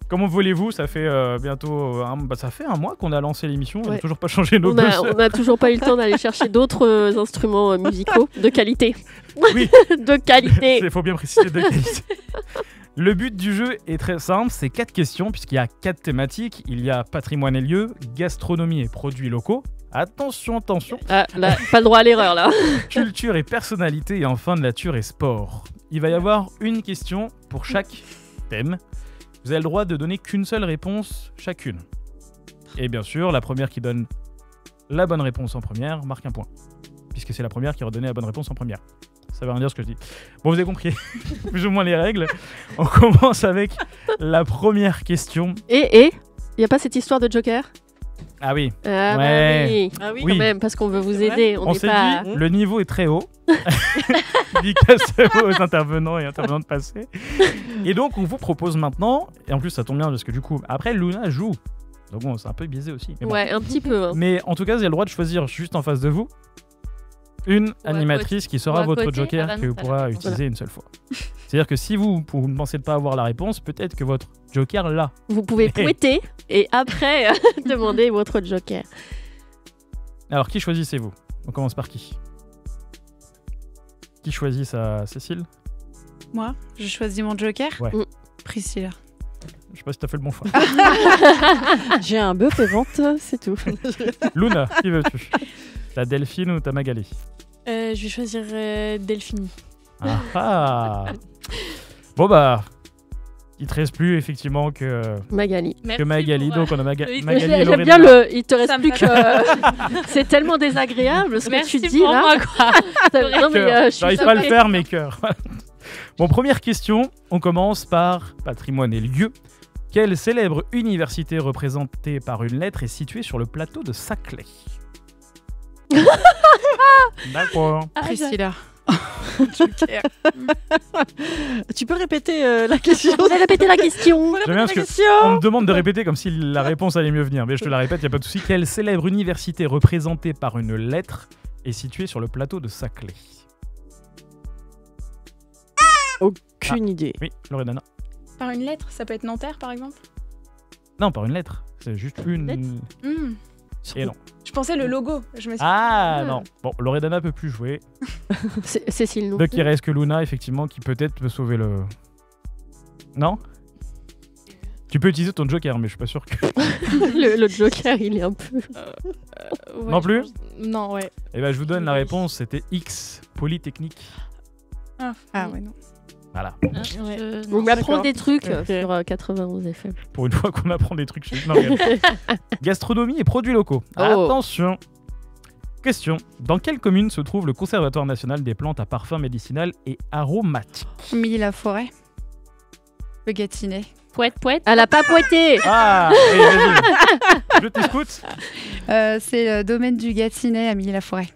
Comment voulez-vous? Ça fait bientôt ça fait un mois qu'on a lancé l'émission, on n'a Ouais. toujours pas changé nos On buzzers. n'a toujours pas eu le temps d'aller chercher d'autres instruments musicaux de qualité. Oui. De qualité. Il faut bien préciser de qualité. Le but du jeu est très simple, c'est 4 questions puisqu'il y a 4 thématiques. Il y a patrimoine et lieux, gastronomie et produits locaux. Attention. Ah, là, pas le droit à l'erreur là. Culture et personnalité et enfin nature et sport. Il va y avoir une question pour chaque thème. Vous avez le droit de donner qu'une seule réponse chacune. Et bien sûr, la première qui donne la bonne réponse en première marque un point. Puisque c'est la première qui aura donné la bonne réponse en première. Ça veut rien dire ce que je dis. Bon, vous avez compris plus ou moins les règles. On commence avec la première question. Et il n'y a pas cette histoire de Joker? Ah oui. Ah Ouais. bah oui. Oui. Quand même, parce qu'on veut vous C'est aider. On n'est s'est pas... dit, le niveau est très haut. Dédicace aux intervenants et intervenantes passées. Et donc, on vous propose maintenant, et en plus, ça tombe bien parce que du coup, après, Luna joue. Donc bon, c'est un peu biaisé aussi. Mais bon. Ouais, un petit peu. Hein. Mais en tout cas, vous avez le droit de choisir juste en face de vous une à animatrice qui sera Ou à votre côté. joker Ah bah que non, vous pas pourra la utiliser une seule fois. C'est-à-dire que si vous ne pensez pas avoir la réponse, peut-être que votre joker l'a. Vous pouvez pouetter et après demander votre Joker. Alors, qui choisissez-vous? On commence par qui? Qui choisit sa Cécile? Moi, je choisis mon joker. Ouais. Priscilla. Je sais pas si t'as fait le bon choix. J'ai un bœuf et vente, c'est tout. Luna, qui veux-tu? T'as Delphine ou t'as Magali? Je vais choisir Delphine. Ah. Bon bah, il te reste plus effectivement que Magali. Magali. Donc on a Magali et J'aime Loredana. bien le. Il te reste Ça me plus fait que. C'est tellement désagréable ce que Merci tu dis pour là. moi, quoi. Non, mais, Cœur. je suis J'arrive pas à le choquée. faire, mais cœur. Bon, première question. On commence par patrimoine et lieu. Quelle célèbre université représentée par une lettre est située sur le plateau de Saclay? D'accord. Priscilla. Tu peux répéter la question? Vous avez répété la question. J'aime bien parce que on me demande de répéter comme si la réponse allait mieux venir. Mais je te la répète, il n'y a pas de souci. Quelle célèbre université représentée par une lettre est située sur le plateau de Saclay? Aucune idée. Oui, Loredana. Par une lettre, ça peut être Nanterre par exemple. Non, par une lettre. C'est juste une. Hmm. Et non. Je pensais le logo. Je me suis... Ah non. Bon, Loredana peut plus jouer. Cécile, non. Donc il reste que Luna, effectivement, qui peut-être peut sauver le. Non? Tu peux utiliser ton joker, mais je suis pas sûr que. Le Joker, il est un peu. Ouais, Non je plus? pense- Non, ouais. Eh ben, je vous donne la Oui. réponse. C'était X, Polytechnique. Ah ouais, non. Voilà. Ouais. On m'apprend D'accord. des trucs Ok. sur 91 FM. Pour une fois qu'on apprend des trucs chez non, regarde. Gastronomie et produits locaux. Oh. Attention. Question. Dans quelle commune se trouve le Conservatoire national des plantes à parfum médicinal et aromatiques? Milly-la-Forêt. Le Gâtinais. Poète. Elle a pas pointé. Ah, oui, vas-y. Je t'écoute. C'est le domaine du Gâtinais à Milly-la-Forêt.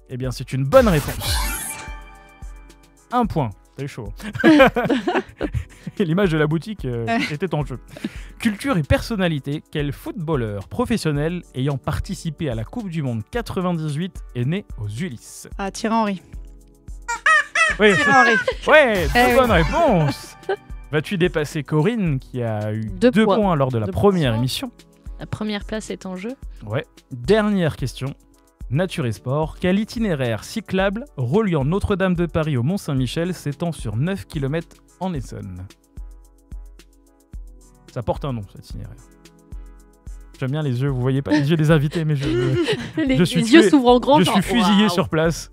Eh bien, c'est une bonne réponse. Un point. C'est chaud. Et l'image de la boutique était en jeu. Culture et personnalité. Quel footballeur professionnel ayant participé à la Coupe du Monde 98 est né aux Ulysses? Ah, Thierry Henry. Oui, Thierry Henry. ouais, très Eh bonne réponse. Vas-tu dépasser Corinne qui a eu 2 Deux points points. lors de la Deux première points. émission? La première place est en jeu. Ouais. Dernière question. Nature et sport. Quel itinéraire cyclable reliant Notre-Dame de Paris au Mont-Saint-Michel s'étend sur 9 km en Essonne? Ça porte un nom, cet itinéraire. J'aime bien les yeux, vous voyez pas les yeux des invités, mais Les, Je suis les yeux tué. s'ouvrent en grand. je genre, suis fusillé waouh. sur place.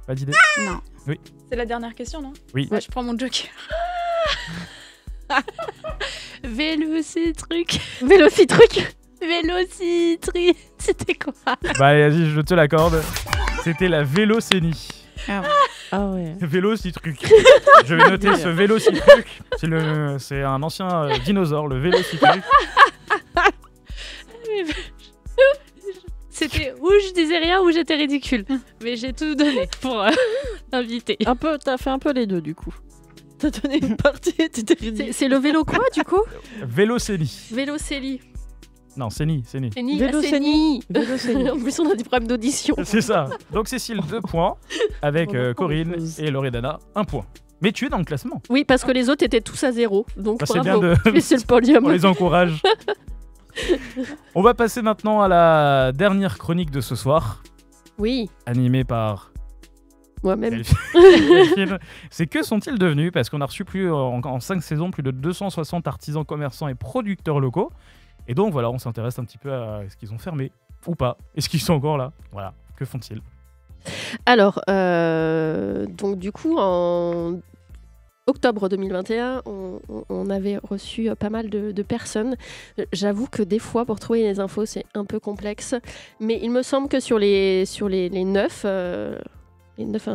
Pas d'idée? Non. C'est la dernière question, non? Oui. Ouais, je prends mon joker. Vélo, ces trucs. Vélocitruc. Vélocitri, c'était quoi? Bah vas-y, je te l'accorde. C'était la vélocénie. Ah ouais. Vélocitruc. Je vais noter ce vélocitruc. C'est un ancien dinosaure, le vélocitruc. C'était où je disais rien, où j'étais ridicule. Mais j'ai tout donné pour inviter. T'as fait un peu les deux du coup. T'as donné une partie, t'étais ridicule. C'est le vélo quoi du coup? Vélocénie. Vélocélie. Non, Cénie. Vélocénie. En plus, on a des problèmes d'audition. C'est ça. Donc Cécile, 2 points. Avec Corinne et Loredana, 1 point. Mais tu es dans le classement. Oui, parce que les autres étaient tous à 0. Donc Bah, c'est bien bravo. de... Tu es sur le podium. On les encourage. On va passer maintenant à la dernière chronique de ce soir, Oui, animée par moi-même. Delphine. C'est que sont-ils devenus? Parce qu'on a reçu en 5 saisons plus de 260 artisans, commerçants et producteurs locaux. Et donc voilà, on s'intéresse un petit peu à est-ce qu'ils ont fermé ou pas? Est-ce qu'ils sont encore là? Voilà, que font-ils? Alors, donc du coup, en octobre 2021, on avait reçu pas mal de personnes. J'avoue que des fois, pour trouver les infos, c'est un peu complexe. Mais il me semble que sur les 9... les 9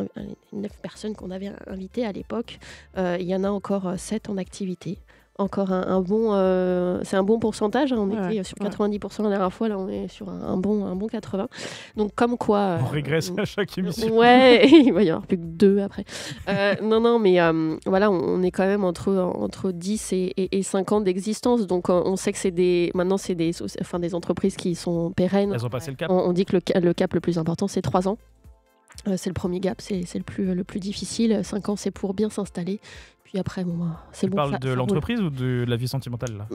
personnes qu'on avait invitées à l'époque, il y en a encore 7 en activité. Encore un bon, c'est un bon pourcentage. Hein. On était sur 90% la dernière fois, là on est sur un bon 80%. Donc comme quoi... On régresse à chaque émission. Ouais, il va y avoir plus que 2 après. Non, mais voilà, on est quand même entre 10 et 5 ans d'existence. Donc on sait que maintenant c'est des entreprises qui sont pérennes. Elles ont passé le cap. On dit que le cap le plus important, c'est 3 ans. C'est le premier gap, c'est le plus difficile. 5 ans, c'est pour bien s'installer. Puis après, c'est bon. Tu parles de l'entreprise ou de la vie sentimentale là?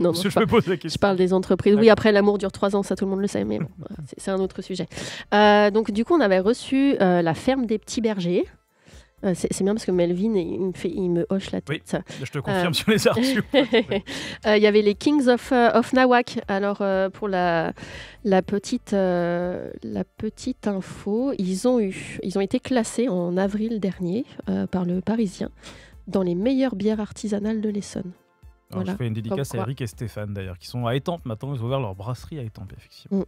Non, je me pose la question. Je parle des entreprises. Oui, après, l'amour dure 3 ans, ça tout le monde le sait, mais bon, c'est un autre sujet. Donc du coup, on avait reçu la ferme des petits bergers. C'est bien parce que Melvin, il me hoche la tête. Oui, je te confirme sur les archives. Il y avait les Kings of Nawak. Alors, pour la petite info, ils ont été classés en avril dernier par le Parisien dans les meilleures bières artisanales de l'Essonne. Alors, Voilà. je fais une dédicace Comme à quoi. Eric et Stéphane d'ailleurs, qui sont à Étampes maintenant. Ils ont ouvert leur brasserie à Étampes, effectivement.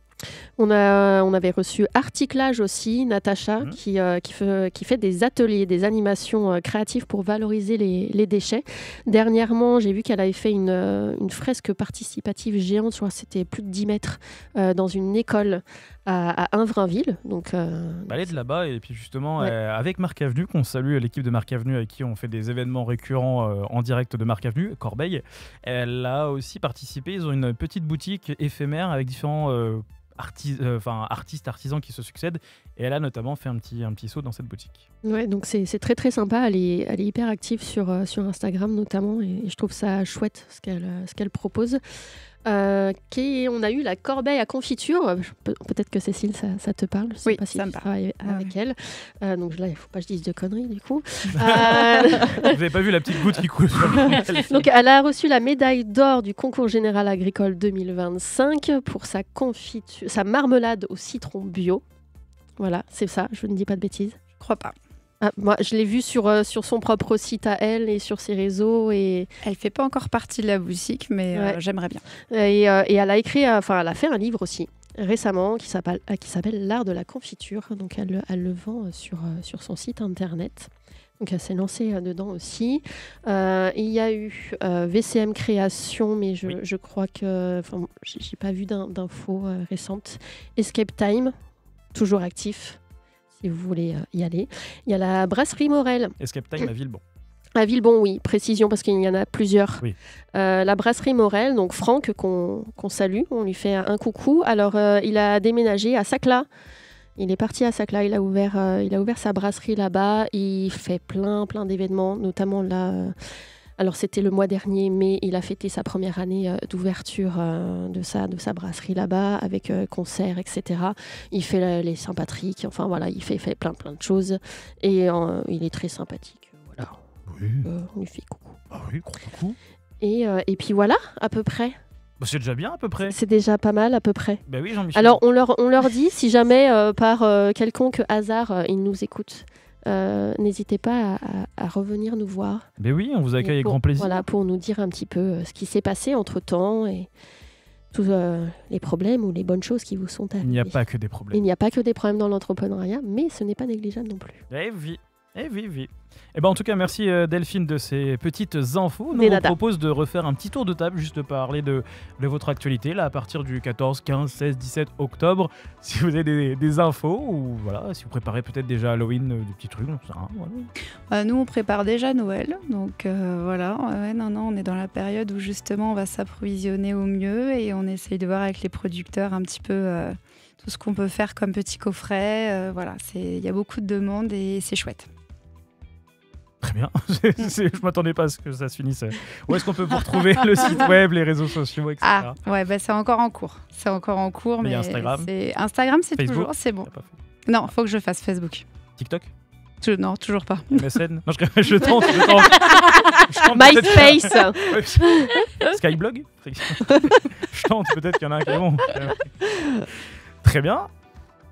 On avait reçu Articlage aussi, Natacha, qui fait des ateliers, des animations créatives pour valoriser les déchets. Dernièrement, j'ai vu qu'elle avait fait une fresque participative géante, je crois que c'était plus de 10 mètres, dans une école à Invrainville. Donc, Elle est de là-bas et puis justement Ouais. avec Marc Avenue, qu'on salue, l'équipe de Marc Avenue avec qui on fait des événements récurrents en direct de Marc Avenue, Corbeil. Elle a aussi participé, ils ont une petite boutique éphémère avec différents artistes, artisans qui se succèdent et elle a notamment fait un petit saut dans cette boutique. ouais, donc c'est très très sympa. Elle est hyper active sur Instagram notamment et je trouve ça chouette ce qu'elle propose. On a eu la corbeille à confiture. Peut-être que Cécile, ça te parle. Je sais Oui, pas si ça tu me parle. travailles avec elle. Donc là, il ne faut pas que je dise de conneries du coup. Vous n'avez pas vu la petite goutte qui coule sur le Donc elle a reçu la médaille d'or du concours général agricole 2025 pour sa confiture, sa marmelade au citron bio. Voilà, c'est ça, je ne dis pas de bêtises. Je crois pas. Ah, moi, je l'ai vu sur son propre site à elle et sur ses réseaux. Et Elle fait pas encore partie de la boutique, mais Ouais. j'aimerais bien. elle a écrit, elle a fait un livre aussi récemment qui s'appelle L'art de la confiture. Donc elle le vend sur son site internet. Donc elle s'est lancée dedans aussi. Il y a eu VCM Création, mais je crois que j'ai pas vu d'infos récentes. Escape Time, toujours actif. Si vous voulez y aller. Il y a la brasserie Morel. Escape Time à Villebon. À Villebon, oui, précision parce qu'il y en a plusieurs. Oui. La brasserie Morel, donc Franck, qu'on salue, on lui fait un coucou. Alors, il a déménagé à Sacla. Il est parti à Sacla, il a ouvert sa brasserie là-bas. Il fait plein d'événements, notamment là. Alors, c'était le mois dernier, mais il a fêté sa première année d'ouverture de sa brasserie là-bas, avec concerts, etc. Il fait les Saint-Patrick, enfin voilà, il fait plein de choses. Et il est très sympathique. Voilà. Oui. On lui fait coucou. Ah oui, coucou. Et puis voilà, à peu près. Bah, c'est déjà bien à peu près. C'est déjà pas mal, à peu près. Bah oui, Jean-Michel. Alors, on leur dit, si jamais, par quelconque hasard, ils nous écoutent, n'hésitez pas à revenir nous voir. Mais oui, on vous accueille avec grand plaisir. Voilà, pour nous dire un petit peu ce qui s'est passé entre-temps et tous les problèmes ou les bonnes choses qui vous sont arrivées. Il n'y a pas que des problèmes. Il n'y a pas que des problèmes dans l'entrepreneuriat, mais ce n'est pas négligeable non plus. Eh oui. Eh ben en tout cas, merci Delphine de ces petites infos. Nous, Des on vous nada. propose de refaire un petit tour de table, juste de parler de votre actualité, là, à partir du 14, 15, 16, 17 octobre. Si vous avez des infos, ou voilà, si vous préparez peut-être déjà Halloween, des petits trucs, on sait rien, voilà. Nous, on prépare déjà Noël. Donc voilà, on est dans la période où justement on va s'approvisionner au mieux et on essaye de voir avec les producteurs un petit peu tout ce qu'on peut faire comme petit coffret. Voilà, il y a beaucoup de demandes et c'est chouette. Très bien. Je m'attendais pas à ce que ça se finisse. Où est-ce qu'on peut vous retrouver le site web, les réseaux sociaux, etc. Ah, ouais, c'est encore en cours. C'est encore en cours, Mais il y a mais Instagram. Instagram, c'est Facebook. toujours, c'est bon. T'as pas fait. Non, faut que je fasse Facebook. TikTok, Non, toujours pas. MSN. Non, je tente. Je tente MySpace. peut-être- Skyblog. Je tente, peut-être qu'il y en a un qui est bon. Très bien.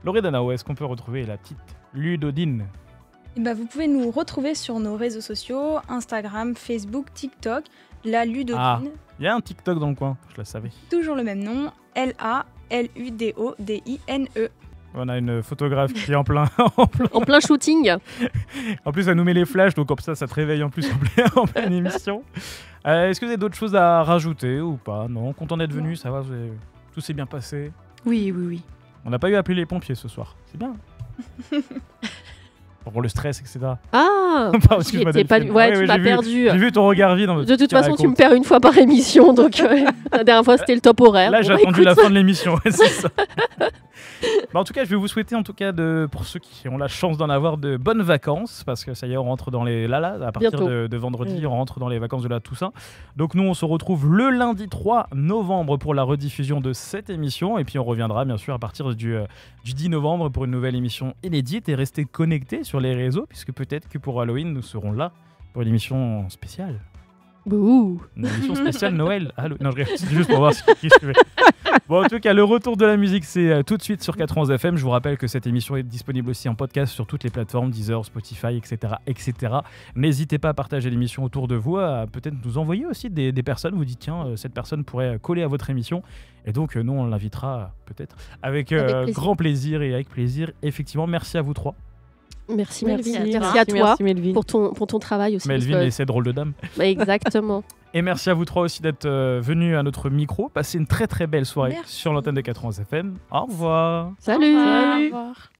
Loredana, où est-ce qu'on peut retrouver la petite Ludodine? Et bah, vous pouvez nous retrouver sur nos réseaux sociaux, Instagram, Facebook, TikTok, la Ludodine, Ah. Il y a un TikTok dans le coin, je le savais. toujours le même nom, LALUDODINE. On a une photographe qui est en plein. En plein shooting. En plus, elle nous met les flashs, donc comme ça te réveille en plus en pleine émission. Est-ce que vous avez d'autres choses à rajouter ou pas? Non, content d'être venu, ça va, tout s'est bien passé. Oui. On n'a pas eu à appeler les pompiers ce soir, c'est bien. Pour le stress, etc. Ah, Pardon, excuse-moi, j'y étais pas Delphine. du- ouais, Ouais, tu ouais, m'as j'ai vu- perdu. J'ai vu ton regard vide. En mode, De toute tiens, façon, tu me raconte. perds une fois par émission, donc la dernière fois c'était le top horaire. Là, Bon, j'ai bah, attendu écoute. la fin de l'émission, ouais, c'est ça. Bah, en tout cas, je vais vous souhaiter, en tout cas, pour ceux qui ont la chance d'en avoir, de bonnes vacances, parce que ça y est, on rentre dans les là, à partir Bientôt. de vendredi, on rentre dans les vacances de la Toussaint. Donc nous, on se retrouve le lundi 3 novembre pour la rediffusion de cette émission, et puis on reviendra bien sûr à partir du 10 novembre pour une nouvelle émission inédite, et restez connectés sur les réseaux, puisque peut-être que pour Halloween, nous serons là pour une émission spéciale. Bouh. Une émission spéciale Noël. Non, je rigole, c'est juste pour voir qui je vais. Bon, en tout cas, le retour de la musique, c'est tout de suite sur 91 FM. Je vous rappelle que cette émission est disponible aussi en podcast sur toutes les plateformes, Deezer, Spotify, etc. etc. N'hésitez pas à partager l'émission autour de vous, à peut-être nous envoyer aussi des personnes. Vous dites, tiens, cette personne pourrait coller à votre émission. Et donc, nous, on l'invitera peut-être avec plaisir. grand plaisir et avec plaisir. Effectivement, merci à vous trois. Merci Merci Melvin. à toi. Merci à toi Merci Melvin. pour ton travail aussi. Melvin parce et ses drôles de dames. que- Bah, exactement. Et merci à vous trois aussi d'être venus à notre micro. Passez une très très belle soirée Merci. sur l'antenne de 91 FM. Au revoir. Salut. Au revoir.